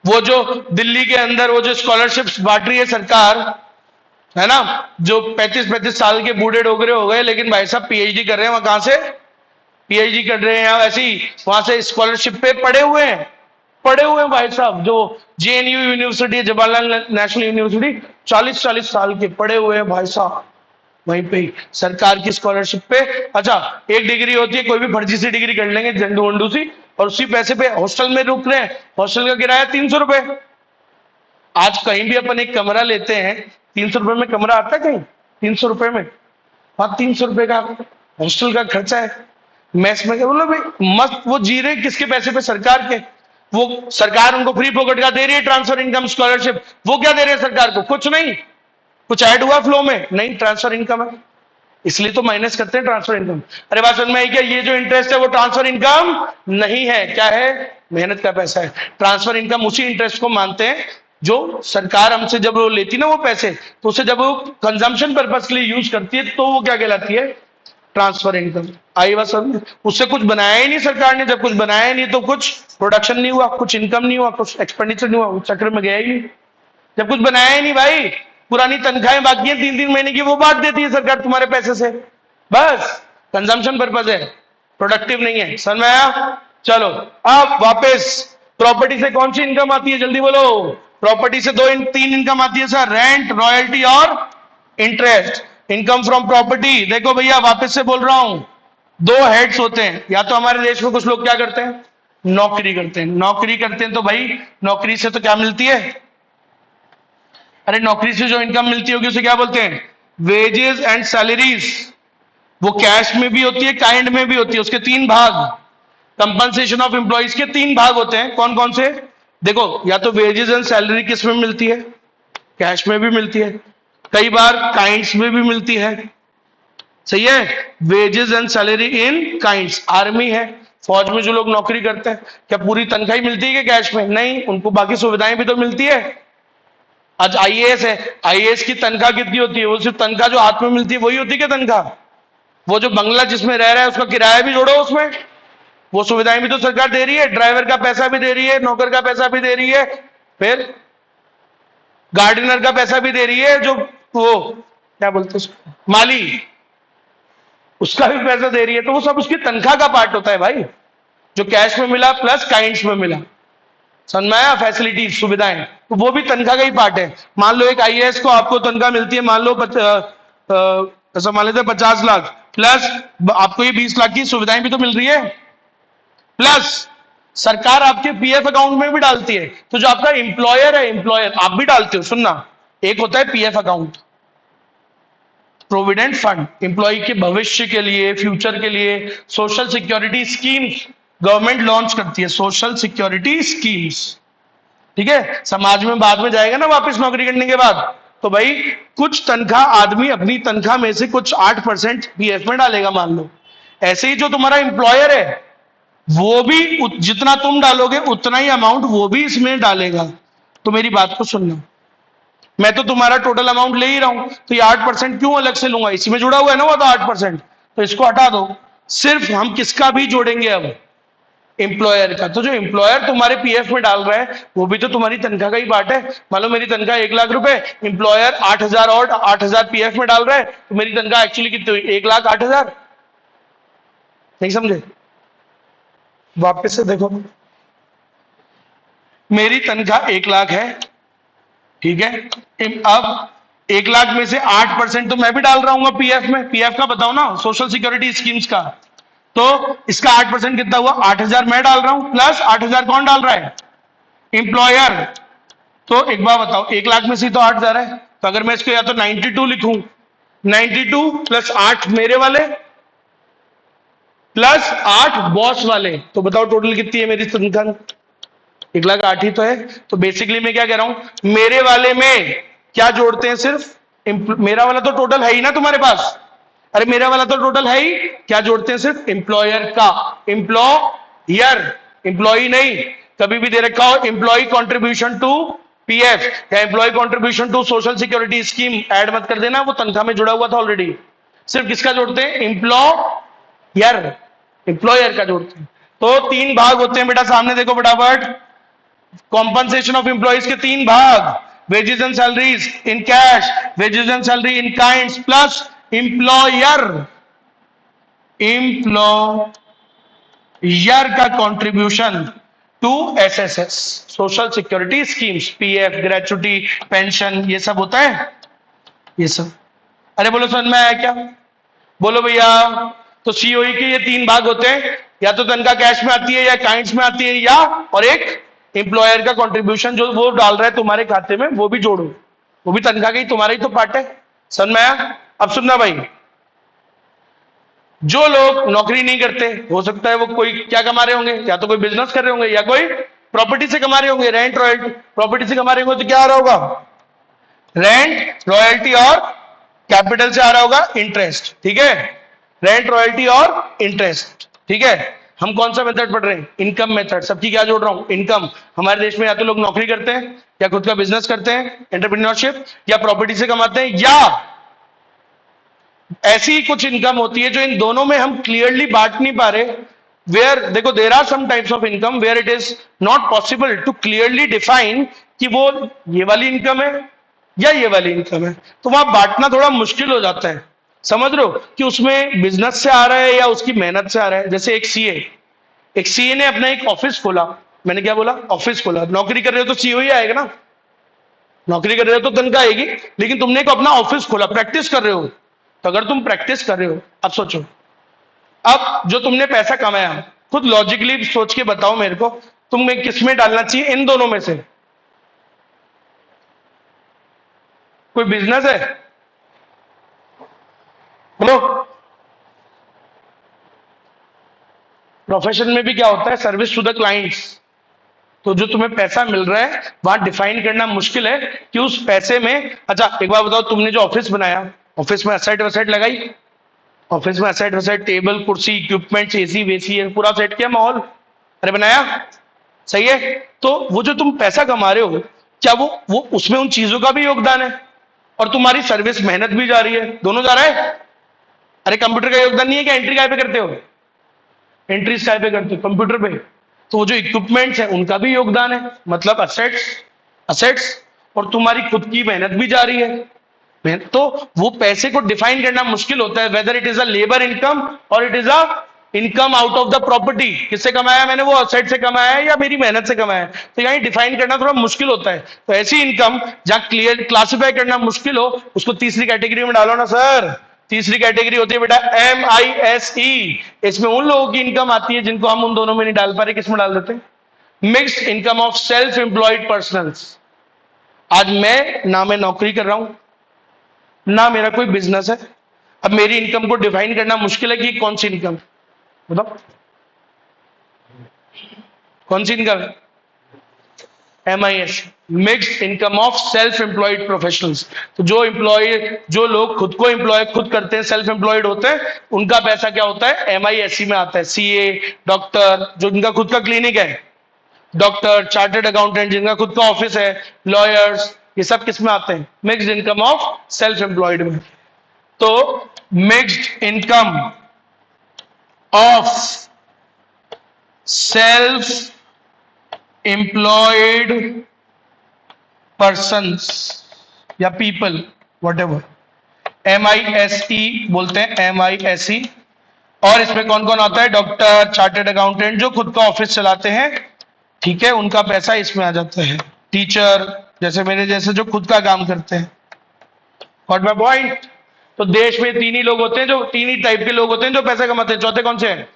वो जो दिल्ली के अंदर वो जो स्कॉलरशिप्स बांट रही है सरकार, है ना, जो 35-35 साल के बूढ़े डोगरे हो गए, लेकिन भाई साहब पीएचडी कर रहे हैं, वहां कहां से पीएचडी कर रहे हैं? ऐसे ही वहां से स्कॉलरशिप पे पड़े हुए हैं भाई साहब। जो JNU university, Jawaharlal national university, 40-40 साल के पड़े हुए हैं भाई साहब। वहीं पे ही सरकार की स्कॉलरशिप पे। अच्छा, एक डिग्री होती है, कोई भी फर्जी सी डिग्री कर लेंगे झंडू वंडू सी, और उसी पैसे पे हॉस्टल में रुक रहे हैं, हॉस्टल का किराया 300 रुपए। आज कहीं भी अपन एक कमरा लेते हैं, 300 रुपए में कमरा आता है कहीं? 300 रुपए में? हाँ, 300 रुपए का हॉस्टल का खर्चा है। मैस में क्या बोलो भाई, मस्त वो जी रहे किसके पैसे पे? सरकार के। वो सरकार उनको फ्री पॉकेट का दे रही है, ट्रांसफर इनकम स्कॉलरशिप। वो क्या दे रहे हैं सरकार को? कुछ नहीं। कुछ ऐड हुआ फ्लो में? नहीं, ट्रांसफर इनकम है, इसलिए तो माइनस करते हैं ट्रांसफर इनकम। अरे बात समझ में आई क्या? ये जो इंटरेस्ट है वो ट्रांसफर इनकम नहीं है, क्या है? मेहनत का पैसा है। ट्रांसफर इनकम उसी इंटरेस्ट को मानते हैं जो सरकार हमसे जब वो लेती ना वो पैसे, तो उसे जब वो कंजम्पशन पर्पज के लिए यूज करती है तो वो क्या कहलाती है? Transfer income. आई बात समझ? उससे कुछ बनाया ही नहीं सरकार ने, जब कुछ बनाया ही नहीं तो कुछ प्रोडक्शन नहीं हुआ, कुछ इनकम नहीं हुआ, कुछ एक्सपेंडिचर नहीं हुआ, उस चक्र में गया ही नहीं। जब कुछ बनाया ही नहीं भाई, पुरानी तनख्वाहें बाकी हैं 3-3 महीने की, वो बांट देती है सरकार तुम्हारे पैसे से, बस कंजम्पशन पर्पज है, प्रोडक्टिव नहीं है। समझ में आया? चलो अब वापस, प्रॉपर्टी से कौन सी इनकम आती है जल्दी बोलो? प्रॉपर्टी से तीन इनकम आती है सर, रेंट, रॉयल्टी और इंटरेस्ट। इनकम फ्रॉम प्रॉपर्टी, देखो भैया वापस से बोल रहा हूं, दो हेड्स होते हैं। या तो हमारे देश में कुछ लोग क्या करते हैं? नौकरी करते हैं। नौकरी करते हैं तो भाई नौकरी से तो क्या मिलती है? अरे नौकरी से जो इनकम मिलती होगी उसे क्या बोलते हैं? Wages and salaries. वो कैश में भी होती है, काइंड में भी होती है। उसके तीन भाग, कंपनसेशन ऑफ एम्प्लॉइज के तीन भाग होते हैं। कौन कौन से? देखो, या तो वेजेस एंड सैलरी किस में मिलती है? कैश में भी मिलती है, कई बार काइंड्स में भी मिलती है। सही है, wages and salary in kinds. Army है, फौज में जो लोग नौकरी करते हैं, क्या पूरी तनख्वाही मिलती है कैश में? नहीं, उनको बाकी सुविधाएं भी तो मिलती है। आज आईएएस है, आईएएस की तनख्वाह कितनी होती है? वो सिर्फ तनख्वाह जो हाथ में मिलती है वही होती है क्या तनख्वाह? वो जो बंगला जिसमें रह रहा है उसका किराया भी जोड़ो उसमें, वो सुविधाएं भी तो सरकार दे रही है, ड्राइवर का पैसा भी दे रही है, नौकर का पैसा भी दे रही है, फिर गार्डनर का पैसा भी दे रही है, जो वो क्या बोलते हैं माली, उसका भी पैसा दे रही है। तो वो सब उसकी तनख्वाह का पार्ट होता है भाई, जो कैश में मिला प्लस काइंड्स में मिला। समझ में आया? फैसिलिटीज, सुविधाएं, तो वो भी तनख्वाह का ही पार्ट है। मान लो एक आईएएस को आपको तनख्वाह मिलती है, मान लो ऐसा मान लेते 50 लाख, प्लस आपको ये 20 लाख की सुविधाएं भी तो मिल रही है, प्लस सरकार आपके पीएफ अकाउंट में भी डालती है। तो जो आपका एम्प्लॉयर है, एम्प्लॉयर आप भी डालते हो, सुनना, एक होता है PF account, provident fund, employ के भविष्य के लिए, फ्यूचर के लिए social security schemes government launch करती है, सोशल सिक्योरिटी स्कीम्स। ठीक है, समाज में बाद में जाएगा ना वापस नौकरी करने के बाद, तो भाई कुछ तनख्वाह आदमी अपनी तनख्वाह में से कुछ 8% पीएफ में डालेगा मान लो। ऐसे ही जो तुम्हारा एम्प्लॉयर है वो भी जितना तुम डालोगे उतना ही अमाउंट वो भी इसमें डालेगा। तो मेरी बात को सुनना, मैं तो तुम्हारा टोटल अमाउंट ले ही रहा हूं, तो ये 8% क्यों अलग से लूंगा? इसी में जुड़ा हुआ है ना वो तो 8%, तो इसको हटा दो। सिर्फ हम किसका भी जोड़ेंगे अब? एम्प्लॉयर का। तो जो एम्प्लॉयर तुम्हारे पीएफ में डाल रहा है वो भी तो तुम्हारी तनख्वाह का ही पार्ट है। मान लो मेरी तनख्वाह 1 लाख रुपए, एम्प्लॉयर 8,000 और 8,000 पीएफ में डाल रहा है, तो मेरी तनख्वाह एक्चुअली कितनी हुई? 1,08,000। नहीं समझे? वापस से देखो, मेरी तनख्वाह 1 लाख है, ठीक है, अब 1 लाख में से 8% तो मैं भी डाल रहा हूँ पीएफ में। पीएफ का बताओ ना, सोशल सिक्योरिटी स्कीम्स का। तो इसका 8% कितना हुआ? 8,000 मैं डाल रहा हूं, प्लस 8,000 कौन डाल रहा है? एम्प्लॉयर। तो एक बार बताओ, 1 लाख में से तो 8,000 है, तो अगर मैं इसको या तो 92 लिखूं, 92 प्लस 8 मेरे वाले प्लस 8 बॉस वाले, तो बताओ टोटल कितनी है मेरी तनख्वाह? 1,08,000 ही तो है। तो बेसिकली मैं क्या कह रहा हूं, मेरे वाले में क्या जोड़ते हैं? सिर्फ मेरा वाला तो टोटल है ही ना तुम्हारे पास। अरे मेरा वाला तो टोटल है ही, क्या जोड़ते हैं? सिर्फ एम्प्लॉयर का। एम्प्लॉयर, एम्प्लॉई नहीं। कभी भी दे रखा हो एम्प्लॉय कंट्रीब्यूशन टू पीएफ या employ contribution to social security scheme, add मत कर देना, वो तनख्वाह में जुड़ा हुआ था ऑलरेडी। सिर्फ किसका जोड़ते हैं? एम्प्लॉयर, एम्प्लॉयर का जोड़ते हैं। तो 3 भाग होते हैं बेटा, सामने देखो फटाफट। कॉम्पनसेशन ऑफ एम्प्लॉइज के 3 भाग, wages and salaries in cash, wages and salary in kinds, plus employer, employer का contribution to SSS, social security schemes, PF, gratuity, pension, ये सब होता है, ये सब। अरे बोलो समझ में आया क्या? बोलो भैया। तो सीओई के ये तीन भाग होते हैं, या तो तनख्वाह कैश में आती है, या काइंड्स में आती है, या और एक एम्प्लॉयर का कंट्रीब्यूशन जो वो डाल रहा है तुम्हारे खाते में, वो भी जोड़ो, वो भी तनख्वाह का ही तुम्हारा ही तो पार्ट है। समझ में आया? अब सुनना भाई, जो लोग नौकरी नहीं करते, हो सकता है वो कोई क्या कमा रहे होंगे, या तो कोई बिजनेस कर रहे होंगे, या कोई प्रॉपर्टी से कमा रहे होंगे, रेंट रॉयल्टी। प्रॉपर्टी से कमा रहे होंगे तो क्या आ रहा होगा? रेंट रॉयल्टी, और कैपिटल से आ रहा होगा इंटरेस्ट। ठीक है, रेंट रॉयल्टी और इंटरेस्ट। ठीक है, हम कौन सा मेथड पढ़ रहे हैं? Income method. सबकी क्या जोड़ रहा हूं? इनकम। हमारे देश में या तो लोग नौकरी करते हैं, या खुद का बिजनेस करते हैं, एंटरप्रेन्योरशिप, या प्रॉपर्टी से कमाते हैं, या ऐसी कुछ इनकम होती है जो इन दोनों में हम क्लियरली बांट नहीं पा रहे। वेयर देखो, there are some types of income where it is not possible to clearly define कि वो ये वाली इनकम है या ये वाली इनकम है, तो वहां बांटना थोड़ा मुश्किल हो जाता है। समझ रहे हो कि उसमें बिजनेस से आ रहा है या उसकी मेहनत से आ रहा है? जैसे एक सीए ने अपना एक ऑफिस खोला। मैंने क्या बोला? ऑफिस खोला। नौकरी कर रहे हो तो सीओ ही आएगा ना, नौकरी कर रहे हो तो तनख्वाह आएगी। लेकिन तुमने एक अपना ऑफिस खोला, प्रैक्टिस कर रहे हो, तो अगर तुम प्रैक्टिस कर रहे हो, अब सोचो, अब जो तुमने पैसा कमाया, खुद लॉजिकली सोच के बताओ मेरे को, तुम्हें किस में डालना चाहिए इन दोनों में से? कोई बिजनेस है? बोलो। प्रोफेशन में भी क्या होता है? Service to the clients. तो जो तुम्हें पैसा मिल रहा है, वहां डिफाइन करना मुश्किल है कि उस पैसे में, अच्छा एक बार बताओ, तुमने जो ऑफिस बनाया, ऑफिस में असेट वसेट लगाई, ऑफिस में असेट वसेट, टेबल कुर्सी इक्विपमेंट्स, एसी वेसी, पूरा सेट किया माहौल, अरे बनाया, सही है। तो वो जो तुम पैसा कमा रहे हो, क्या वो उसमें उन चीजों का भी योगदान है, और तुम्हारी सर्विस मेहनत भी जा रही है, दोनों जा रहा है? अरे कंप्यूटर का योगदान नहीं है क्या? एंट्री काय पे करते हो? एंट्री काय पे करते हो? कंप्यूटर पे। तो वो जो इक्विपमेंट्स है उनका भी योगदान है, मतलब असेट्स, असेट्स, और तुम्हारी खुद की मेहनत भी जा रही है। तो वो पैसे को डिफाइन करना मुश्किल होता है, whether it is a labour income और it is a income out of the property. किससे कमाया मैंने? वो असेट से कमाया है या मेरी मेहनत से कमाया है? तो यही डिफाइन करना थोड़ा मुश्किल होता है। तो ऐसी इनकम जहां क्लियर क्लासिफाई करना मुश्किल हो, उसको तीसरी कैटेगरी में डालो ना सर। तीसरी कैटेगरी होती है बेटा MISE। इसमें उन लोगों की इनकम आती है जिनको हम उन दोनों में नहीं डाल पा रहे, किसमें डाल देते हैं? Mixed income of self employed personals. आज मैं नौकरी कर रहा हूं, ना मेरा कोई बिजनेस है। अब मेरी इनकम को डिफाइन करना मुश्किल है कि कौन सी इनकम, बताओ कौन सी इनकम है? MIS, mixed income of self employed professionals. तो जो एम्प्लॉय, जो लोग खुद को एम्प्लॉय खुद करते हैं, सेल्फ एम्प्लॉयड होते हैं, उनका पैसा क्या होता है? MISE में आता है। CA, डॉक्टर जो जिनका खुद का क्लिनिक है, डॉक्टर, चार्टर्ड अकाउंटेंट जिनका खुद का ऑफिस है, लॉयर्स, ये सब किस में आते हैं? Mixed income of self employed में। तो mixed income of self employed persons या पीपल, व्हाटएवर, MISE बोलते हैं, MISE। और इसमें कौन कौन आता है? डॉक्टर, चार्टर्ड अकाउंटेंट जो खुद का ऑफिस चलाते हैं, ठीक है, उनका पैसा इसमें आ जाता है। टीचर जैसे मेरे जैसे जो खुद का काम करते हैं। What my point? तो देश में तीन ही लोग होते हैं, जो तीन ही टाइप के लोग होते हैं जो पैसा कमाते हैं। चौथे कौन से हैं?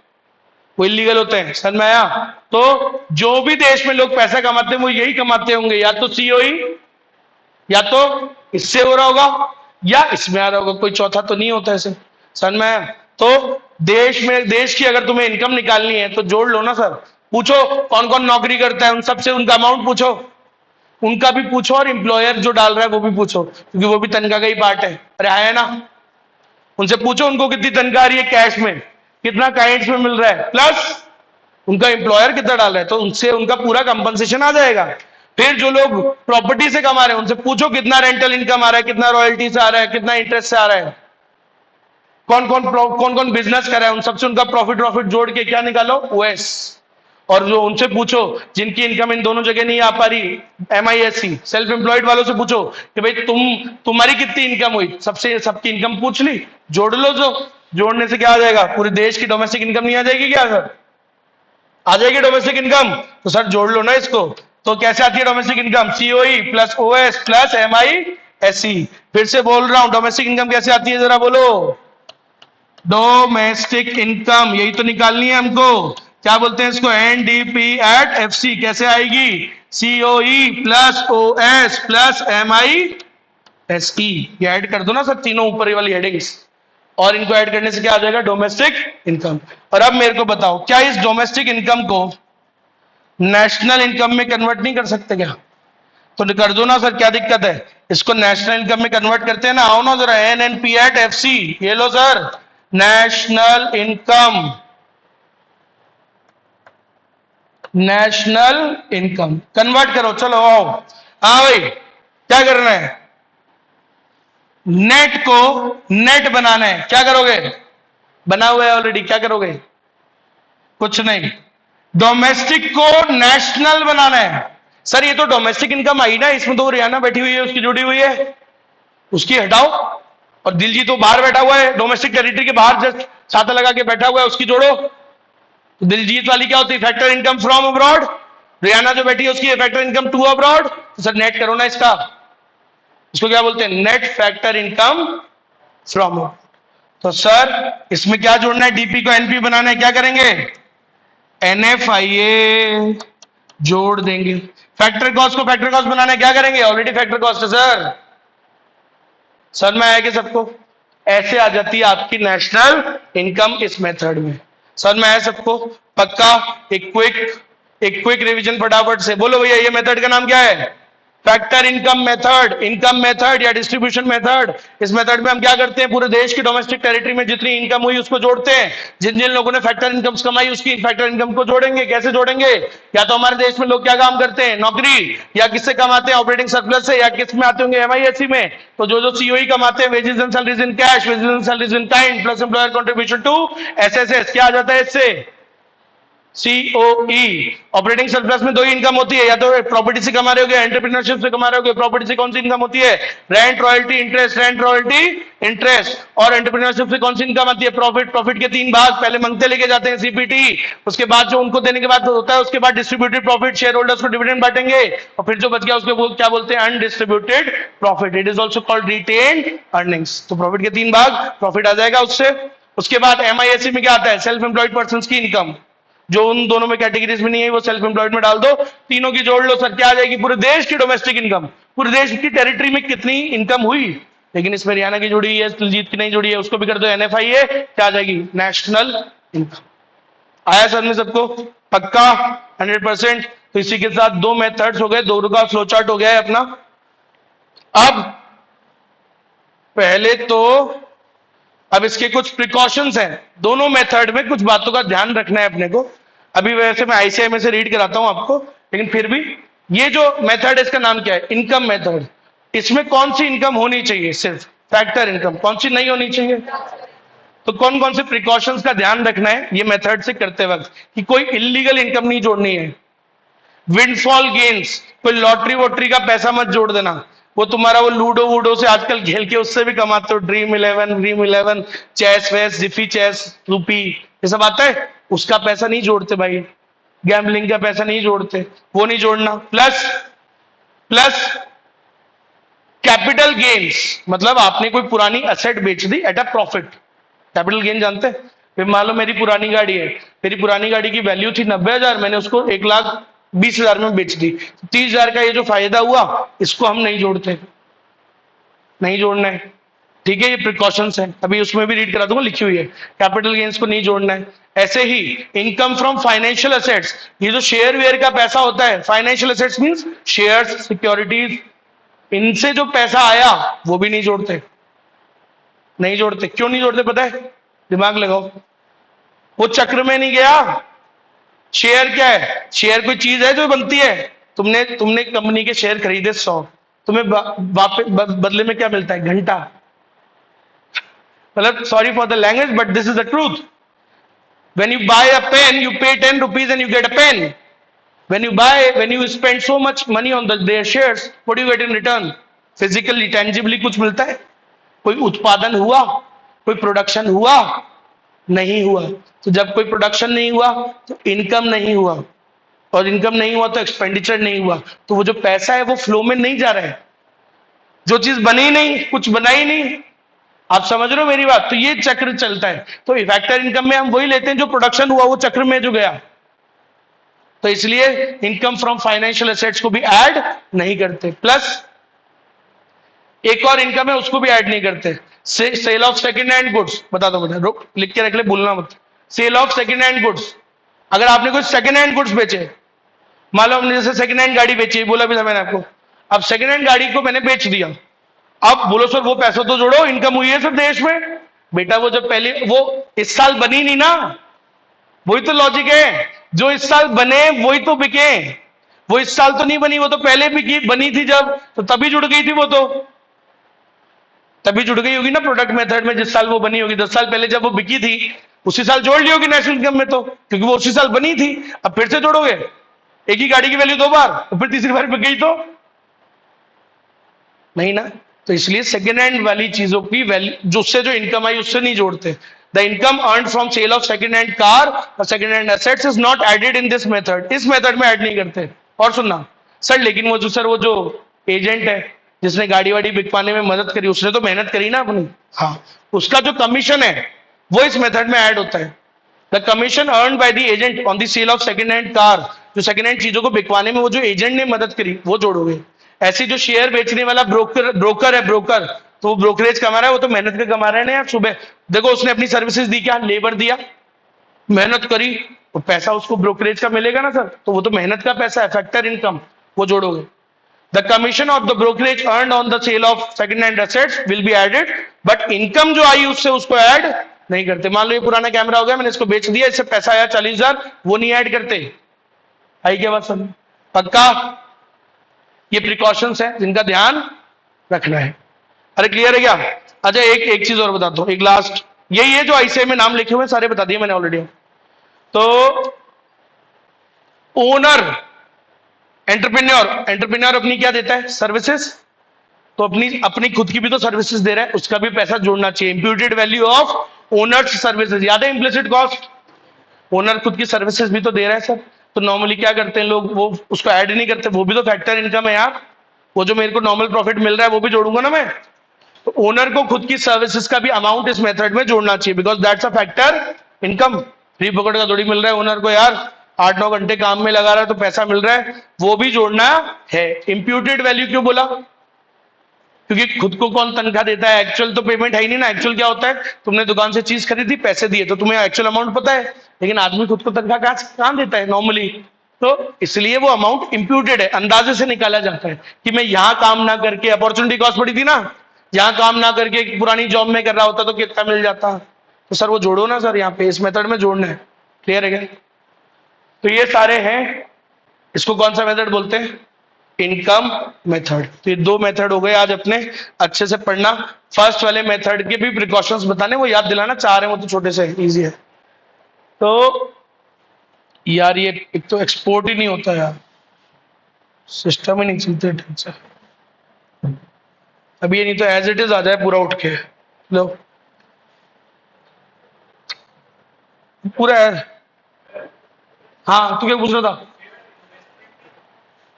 वो इलीगल होते हैं। समझ में आया? तो जो भी देश में लोग पैसा कमाते हैं वो यही कमाते होंगे, या तो सीओई, या तो इससे हो रहा होगा, या इसमें आ रहा होगा, कोई चौथा तो नहीं होता ऐसे। समझ में आया? तो देश में, देश की अगर तुम्हें इनकम निकालनी है तो जोड़ लो ना सर। पूछो कौन कौन नौकरी करता है, उन सबसे उनका अमाउंट पूछो, उनका भी पूछो, और एम्प्लॉयर जो डाल रहा है वो भी पूछो, क्योंकि वो भी तनख्वाह का ही पार्ट है। अरे है ना? उनसे पूछो उनको कितनी तनख्वाह आ रही है कैश में, कितना काइंड्स में मिल रहा है, प्लस उनका एम्प्लॉयर कितना डाल रहा है, तो उनसे उनका पूरा कंपनसेशन आ जाएगा। फिर जो लोग प्रॉपर्टी से कमा रहे हैं उनसे पूछो कितना रेंटल इनकम आ रहा है, कितना रॉयल्टी से आ रहा है, कितना इंटरेस्ट से आ रहा है, कौन कौन बिजनेस कर रहा है, उन सबसे उनका प्रॉफिट जोड़ के क्या निकालो? OS। और जो उनसे पूछो जिनकी इनकम इन दोनों जगह नहीं आ पा रही, MISE सेल्फ एम्प्लॉयड वालों से पूछो कि भाई तुम्हारी कितनी इनकम हुई, सबसे सबकी इनकम पूछ ली, जोड़ लो। जो जोड़ने से क्या आ जाएगा? पूरे देश की डोमेस्टिक इनकम नहीं आ जाएगी क्या सर? आ जाएगी डोमेस्टिक इनकम। तो सर जोड़ लो ना इसको। तो कैसे आती है domestic income? COE plus OS plus MISE। फिर से बोल रहा हूं, डोमेस्टिक इनकम कैसे आती है जरा बोलो। डोमेस्टिक इनकम यही तो निकालनी है हमको। क्या बोलते हैं इसको, एनडीपी एट एफसी। कैसे आएगी, COE plus OS plus MI SE. ये ऐड कर दो ना सर तीनों ऊपर वाली हेडिंग्स, और इनको ऐड करने से क्या आ जाएगा, डोमेस्टिक इनकम। और अब मेरे को बताओ, क्या इस डोमेस्टिक इनकम को नेशनल इनकम में कन्वर्ट नहीं कर सकते क्या? तो कर दो ना सर, क्या दिक्कत है। इसको नेशनल इनकम में कन्वर्ट करते हैं ना, आओ ना जरा, N N P at F C. ये लो sir, national income, national income convert करो, चलो आओ। हाँ भाई, क्या करना है, नेट को नेट बनाना है। क्या करोगे, बना हुआ है ऑलरेडी, क्या करोगे, कुछ नहीं। डोमेस्टिक को नेशनल बनाना है। सर ये तो डोमेस्टिक इनकम आई ना, इसमें तो रियाना बैठी हुई है, उसकी जुड़ी हुई है, उसकी हटाओ। और दिलजीत तो बाहर बैठा हुआ है, डोमेस्टिक टेरिटरी के बाहर जस्ट छाता लगा के बैठा हुआ है, उसकी जोड़ो। तो दिलजीत वाली क्या होती है, factor income from abroad. Riyana जो बैठी है उसकी फैक्टर इनकम टू अब्रॉड। तो सर नेट करो ना इसका, इसको क्या बोलते हैं, नेट फैक्टर इनकम फ्रॉम। तो सर इसमें क्या जोड़ना है, डीपी को एनपी बनाना है, क्या करेंगे, एनएफआईए जोड़ देंगे। फैक्टर कॉस्ट को फैक्टर कॉस्ट बनाना है, क्या करेंगे, ऑलरेडी फैक्टर कॉस्ट है सर। सर में आएगा सबको, ऐसे आ जाती है आपकी नेशनल इनकम इस मेथड में। सर में आया सबको, पक्का। एक क्विक रिवीजन फटाफट से बोलो भैया, ये मेथड का नाम क्या है, फैक्टर इनकम मेथड या डिस्ट्रीब्यूशन मेथड। इस मेथड में हम क्या करते हैं, पूरे देश की डोमेस्टिक टेरिटरी में जितनी इनकम हुई उसको जोड़ते हैं। जिन जिन लोगों ने फैक्टर इनकम्स कमाई उसकी फैक्टर इनकम को जोड़ेंगे। कैसे जोड़ेंगे, या तो हमारे देश में लोग क्या काम करते हैं, नौकरी, या किससे कमाते हैं, ऑपरेटिंग सरप्लस से, या किस में आते होंगे, एमआईएससी में। तो जो सीओई कमाते हैं, wages and salaries in cash, wages and salaries in kind plus employer contribution to SSS, क्या आ जाता है इससे, सीओई। ऑपरेटिंग सरप्लस में दो ही इनकम होती है, या तो प्रॉपर्टी से कमा रहे हो, एंटरप्रेन्योरशिप से कमा रहे हो। प्रॉपर्टी से कौन सी इनकम होती है, rent royalty interest, rent royalty interest. और एंटरप्रेन्योरशिप से कौन सी इनकम आती है, प्रॉफिट। प्रॉफिट के तीन भाग, पहले मंगते लेके जाते हैं सीपीटी, उसके बाद जो उनको देने के बाद होता है, उसके बाद डिस्ट्रीब्यूटेड प्रॉफिट, शेयर होल्डर्स को डिविडेंड बांटेंगे, और फिर जो बच गया उसको क्या बोलते हैं, undistributed profit. It is also called retained earnings. तो प्रॉफिट के तीन भाग, प्रॉफिट आ जाएगा उससे। उसके बाद एमआईएससी में क्या आता है, सेल्फ एम्प्लॉयड पर्सन की इनकम। जो उन दोनों में कैटेगरीज में नहीं है वो सेल्फ एम्प्लॉयड में डाल दो, तीनों की जोड़ लो सर, क्या आ जाएगी, पूरे देश की डोमेस्टिक इनकम, पूरे देश की टेरिटरी में कितनी इनकम हुई। लेकिन इसमें हरियाणा की जुड़ी है, दिलजीत की नहीं जुड़ी है, उसको भी कर दो एनएफआईए, क्या आ जाएगी, नेशनल इनकम। आया सर में सबको, पक्का 100%। तो इसी के साथ दो मेथड्स हो गए, दोनों का फ्लो चार्ट हो गया है अपना। अब पहले तो अब इसके कुछ प्रिकॉशंस हैं, दोनों मेथड में कुछ बातों का ध्यान रखना है अपने को। अभी वैसे मैं आईसीआई में से रीड कराता हूं आपको, लेकिन फिर भी ये जो मेथड है इसका नाम क्या है, इनकम मेथड। इसमें कौन सी इनकम होनी चाहिए, सिर्फ फैक्टर इनकम, कौन सी नहीं होनी चाहिए। तो कौन कौन से प्रिकॉशंस का ध्यान रखना है ये मेथड से करते वक्त, कि कोई इलीगल इनकम नहीं जोड़नी है। विंडफॉल गेन्स, कोई लॉटरी वोटरी का पैसा मत जोड़ देना, वो तुम्हारा वो लूडो वूडो से आजकल खेल के उससे भी कमाते हो, ड्रीम इलेवन चेस वेस, जिफी चेस, रूपी, ये सब आता है, उसका पैसा नहीं जोड़ते भाई। गैम्बलिंग का पैसा नहीं जोड़ते, वो नहीं जोड़ना। प्लस प्लस कैपिटल गेन्स, मतलब आपने कोई पुरानी असेट बेच दी at a profit, capital gain जानते हैं। फिर मान लो मेरी पुरानी गाड़ी है, मेरी पुरानी गाड़ी की वैल्यू थी 90,000, मैंने उसको 1,20,000 में बेच दी, 30,000 का ये जो फायदा हुआ इसको हम नहीं जोड़ते, नहीं जोड़ना है, ठीक है। ये प्रिकॉशंस है, अभी उसमें भी रीड करा दूंगा, लिखी हुई है, कैपिटल गेन्स को नहीं जोड़ना है। ऐसे ही इनकम फ्रॉम फाइनेंशियल एसेट्स, ये जो शेयर वेयर का पैसा होता है, financial assets means shares, securities, इनसे जो पैसा आया वो भी नहीं जोड़ते, नहीं जोड़ते। क्यों नहीं जोड़ते पता है, दिमाग लगाओ, वो चक्र में नहीं गया। शेयर क्या है, शेयर कोई चीज है जो बनती है, तुमने तुमने कंपनी के शेयर खरीदे 100, तुम्हें बदले में क्या मिलता है, घंटा। मतलब sorry for the language but this is the truth. When you buy a pen you pay 10 rupees and you get a pen. when you spend so much money on their shares, what do you get in return? Physically, tangibly कुछ मिलता है, कोई उत्पादन हुआ, कोई production हुआ, नहीं हुआ। तो जब कोई प्रोडक्शन नहीं हुआ तो इनकम नहीं हुआ, और इनकम नहीं हुआ तो एक्सपेंडिचर नहीं हुआ, तो वो जो पैसा है वो फ्लो में नहीं जा रहा है, जो चीज बनी नहीं, कुछ बना ही नहीं। आप समझ रहे हो मेरी बात? तो ये चक्र चलता है। तो फैक्टर इनकम में हम वही लेते हैं जो प्रोडक्शन हुआ, वो चक्र में जो गया। तो इसलिए इनकम फ्रॉम फाइनेंशियल एसेट्स को भी ऐड नहीं करते। प्लस एक और इनकम है, उसको भी ऐड नहीं करते, sale of second hand goods. बता दो बेटा, रुक लिख के रख ले, भूलना मत। Sale of second hand goods, अगर आपने कुछ सेकंड हैंड गुड्स बेचे, मान लो हमने जैसे सेकंड हैंड गाड़ी बेची, बोला भी था मैंने आपको। अब सेकंड हैंड गाड़ी को मैंने बेच दिया, अब बोलो सर वो पैसा तो जोड़ो, इनकम हुई है सर देश में। बेटा वो जब पहले, वो इस साल बनी नहीं ना, वही तो लॉजिक है। जो इस साल बने वही तो बिके, वो इस साल तो नहीं बनी, वो तो पहले बिकी बनी थी जब, तो तभी जुड़ गई थी वो, तो तभी जुड़ गई होगी ना प्रोडक्ट मेथड में, जिस साल वो बनी होगी। 10 साल पहले जब वो बिकी थी, उसी साल जोड़ ली होगी नेशनल इनकम में, तो क्योंकि वो उसी साल बनी थी। अब फिर से जोड़ोगे, एक ही गाड़ी की वैल्यू 2 बार, तो फिर तीसरी बार बिक गई तो नहीं ना। तो इसलिए सेकेंड हैंड वाली चीजों की वैल्यू, जो उससे जो इनकम आई उससे नहीं जोड़ते। The income earn from sale of second hand car और second hand assets is not added in this method, इस मेथड में ऐड नहीं करते। और सुनना सर, लेकिन वो जो सर वो जो एजेंट है जिसने गाड़ी वाड़ी बिकवाने में मदद करी, उसने तो मेहनत करी ना अपनी, हाँ, उसका जो कमीशन है वो इस मेथड में ऐड होता है। The commission earn by the agent on the sale of second hand car, जो सेकेंड हैंड चीजों को बिकवाने में वो जो एजेंट ने मदद करी वो जोड़ोगे। ऐसे जो शेयर बेचने वाला ब्रोकर है, ब्रोकर, तो वो ब्रोकरेज कमा रहा है, वो तो मेहनत के कमा रहे हैं यार। सुबह देखो उसने अपनी सर्विसेज दी, क्या लेबर दिया, मेहनत करी, और पैसा उसको ब्रोकरेज का मिलेगा ना सर, तो वो तो मेहनत का पैसा है, फैक्टर इनकम, वो जोड़ोगे। The commission of the brokerage earn on the sale of second hand assets will be added, but income जो आई उससे उसको ऐड नहीं करते। मान लो ये पुराना कैमरा हो गया, मैंने इसको बेच दिया, इससे पैसा आया 40,000, वो नहीं ऐड करते। आई क्या बात समझ? पक्का? ये प्रिकॉशंस है जिनका ध्यान रखना है। अरे क्लियर है क्या? अच्छा एक चीज और बताता हूं, एक लास्ट, यही है जो आईसीआई में नाम लिखे हुए सारे बता दिए मैंने ऑलरेडी। तो ओनर, एंटरप्रेन्योर अपनी क्या देता है? सर्विसेज। तो अपनी अपनी खुद की भी तो सर्विसेज दे रहा है, उसका भी पैसा जोड़ना चाहिए। Imputed value of owners services, याद है इंप्लिसिट कॉस्ट? ओनर खुद की सर्विसेज भी तो दे रहा है सर, तो नॉर्मली क्या करते हैं लोग, वो उसको ऐड नहीं करते, वो भी तो फैक्टर इनकम है यार। वो जो मेरे को नॉर्मल प्रॉफिट मिल रहा है वो भी जोड़ूंगा ना मैं। तो ओनर को खुद की सर्विसेज का भी अमाउंट इस मेथड में जोड़ना चाहिए, because that's a factor income. Free पकड़ का थोड़ी मिल रहा है ओनर को यार, 8-9 घंटे काम में लगा रहा है तो पैसा मिल रहा है, वो भी जोड़ना है। इंप्यूटेड वैल्यू क्यों बोला? क्योंकि खुद को कौन तनख्वाह देता है? एक्चुअल तो पेमेंट है ही नहीं ना। एक्चुअल क्या होता है, तुमने दुकान से चीज खरीदी, पैसे दिए, तो तुम्हें एक्चुअल अमाउंट पता है, लेकिन आदमी खुद को तनख्वाह कहां देता है नॉर्मली? तो इसलिए वो अमाउंट इंप्यूटेड है, अंदाजे से निकाला जाता है कि मैं यहां काम ना करके, अपॉर्चुनिटी कॉस्ट पड़ी थी ना, यहां काम ना करके पुरानी जॉब में कर रहा होता तो कितना मिल जाता। तो सर वो जोड़ो ना सर, यहाँ पे इस मेथड में जोड़ना है। क्लियर है क्या? तो ये सारे हैं, इसको कौन सा मेथड बोलते हैं? Income method. तो ये 2 मेथड हो गए आज अपने, अच्छे से पढ़ना। फर्स्ट वाले मेथड के भी प्रिकॉशंस बताने, वो याद दिलाना, 4 है वो तो छोटे से इजी है। तो यार ये एक तो एक्सपोर्ट ही नहीं होता यार, सिस्टम ही नहीं चलते ठीक से। अभी ये नहीं तो एज इट इज आ जाए पूरा उठ के, लो पूरा है। हाँ तू क्या पूछ रहा था?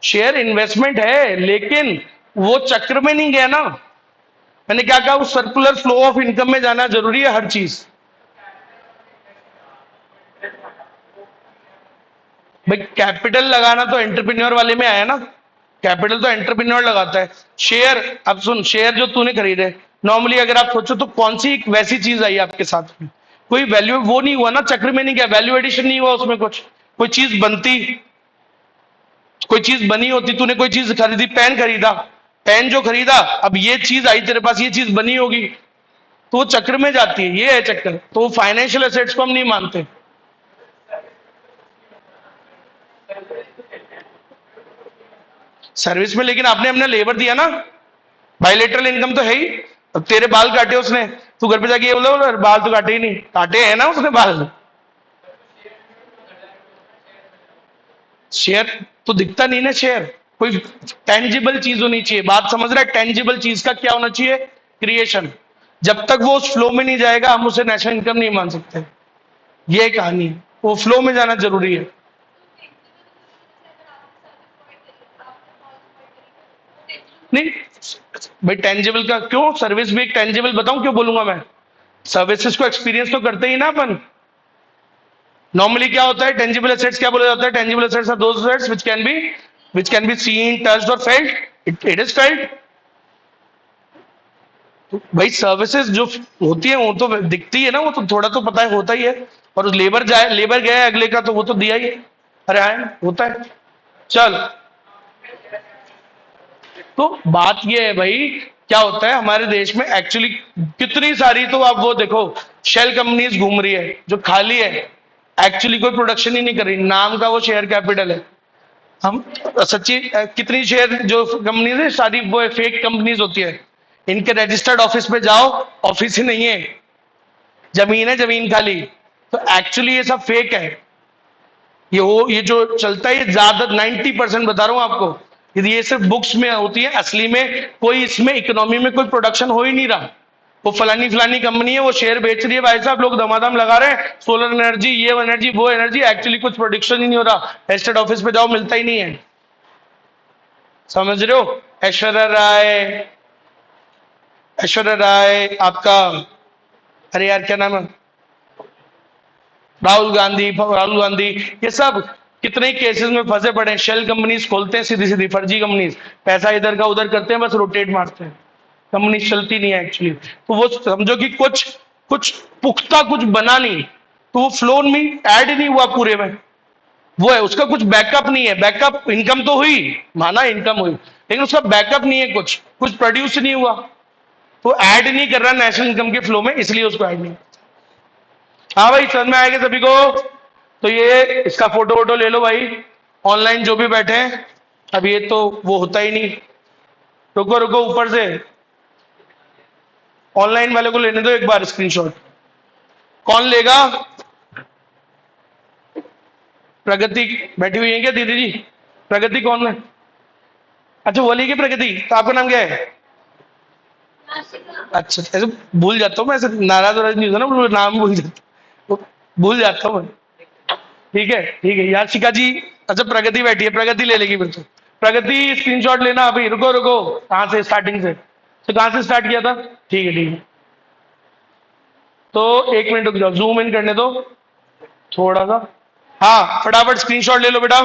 शेयर इन्वेस्टमेंट है, लेकिन वो चक्र में नहीं गया ना। मैंने क्या कहा, उस सर्कुलर फ्लो ऑफ इनकम में जाना जरूरी है हर चीज। भाई कैपिटल लगाना तो एंटरप्रेन्योर वाले में आया ना, कैपिटल तो एंटरप्रेन्योर लगाता है। शेयर, अब सुन, शेयर जो तूने खरीदे, नॉर्मली अगर आप सोचो तो कौन सी एक वैसी चीज आई आपके साथ में, कोई वैल्यू वो नहीं हुआ ना, चक्र में नहीं गया, वैल्यू एडिशन नहीं हुआ उसमें कुछ, कोई चीज बनती, कोई चीज बनी होती, तूने कोई चीज खरीदी, पेन खरीदा, पेन जो खरीदा, अब ये चीज आई तेरे पास, ये चीज बनी होगी, तो वो चक्र में जाती है, ये है चक्कर। तो वो फाइनेंशियल एसेट्स को हम नहीं मानते। सर्विस में लेकिन आपने अपना लेबर दिया ना, बायलेटरल इनकम तो है ही। अब तेरे बाल काटे उसने, तू घर पे जाके ये बोला बाल तो काटे ही नहीं, काटे हैं ना उसने बाल। शेयर तो दिखता नहीं ना, शेयर कोई टेंजिबल चीज होनी चाहिए, बात समझ रहा है? टेंजिबल चीज का क्या होना चाहिए? क्रिएशन। जब तक वो उस फ्लो में नहीं जाएगा हम उसे नेशनल इनकम नहीं मान सकते। ये कहानी है, वो फ्लो में जाना जरूरी है। नहीं भाई, टेंजिबल का क्यों, सर्विस भी एक टेंजिबल, बताऊं क्यों बोलूंगा मैं? सर्विसेज को एक्सपीरियंस तो करते ही ना अपन। नॉर्मली क्या होता है, टेंजिबल एसेट्स क्या बोला जाता है? Tangible assets are those assets which can be seen, touched और फेल्ट। It is felt. तो भाई सर्विसेज जो होती है वो तो दिखती है ना, वो तो थोड़ा तो पता है, होता ही है। और लेबर जाए, लेबर गया है अगले का, तो वो तो दिया ही है। अरे हाँ होता है। चल, तो बात ये है भाई, क्या होता है हमारे देश में एक्चुअली, कितनी सारी, तो आप वो देखो, शेल कंपनीज घूम रही है जो खाली है, एक्चुअली कोई प्रोडक्शन ही नहीं कर रही, नाम का वो शेयर कैपिटल है। हम सच्ची कितनी शेयर जो कंपनीज है सारी वो फेक कंपनीज होती है। इनके रजिस्टर्ड ऑफिस पे जाओ, ऑफिस ही नहीं है, जमीन है, जमीन खाली। तो एक्चुअली ये सब फेक है। ये जो चलता है ये ज्यादा 90% बता रहा हूं आपको, यदि ये सिर्फ बुक्स में होती है, असली में कोई इसमें इकोनॉमी में कोई प्रोडक्शन हो ही नहीं रहा। वो फलानी फलानी कंपनी है, वो शेयर बेच रही है भाई साहब, लोग दमादम लगा रहे हैं, सोलर एनर्जी, ये एनर्जी, वो एनर्जी, एक्चुअली कुछ प्रोडक्शन ही नहीं हो रहा। रजिस्टर्ड ऑफिस पे जाओ, मिलता ही नहीं है। समझ रहे हो? ऐश्वर्या राय, ऐश्वर्या राय आपका, अरे यार क्या नाम है, राहुल गांधी, ये सब कितने ही केसेस में फंसे पड़े हैं। शेल कंपनीज खोलते हैं, सीधी सीधी फर्जी कंपनीज, पैसा इधर का उधर करते हैं, बस रोटेट मारते हैं, कंपनी चलती नहीं है एक्चुअली। तो वो समझो कि कुछ कुछ पुख्ता कुछ बना नहीं, तो वो फ्लो में ऐड नहीं हुआ पूरे में, वो है उसका कुछ बैकअप नहीं है। बैकअप इनकम तो हुई, माना इनकम हुई, लेकिन उसका बैकअप नहीं है, कुछ कुछ प्रोड्यूस नहीं हुआ, तो ऐड नहीं कर रहा नेशनल इनकम के फ्लो में, इसलिए उसको ऐड नहीं। हाँ भाई समझ में आएगा सभी को? तो ये इसका फोटो वोटो ले लो भाई, ऑनलाइन जो भी बैठे हैं। अब ये तो वो होता ही नहीं, रुको रुको, ऊपर से ऑनलाइन वाले को लेने दो एक बार स्क्रीनशॉट। कौन लेगा? प्रगति बैठी हुई है क्या दीदी जी? प्रगति कौन है? अच्छा वो लेगी प्रगति, तो आपका नाम क्या है? अच्छा, ऐसे भूल जाता हूँ मैं, ऐसे नाराज वाराज नहीं होता ना, वो नाम भूल जाता हूँ, भूल जाता हूँ मैं। ठीक है यार, शिका जी। अच्छा प्रगति बैठी है, प्रगति ले लेगी फिर तो। प्रगति स्क्रीनशॉट लेना अभी, रुको रुको, कहाँ से स्टार्टिंग से, तो कहाँ से स्टार्ट किया था? ठीक है। तो 1 मिनट रुक जाओ, जूम इन करने दो थोड़ा सा। हाँ फटाफट स्क्रीनशॉट ले लो बेटा।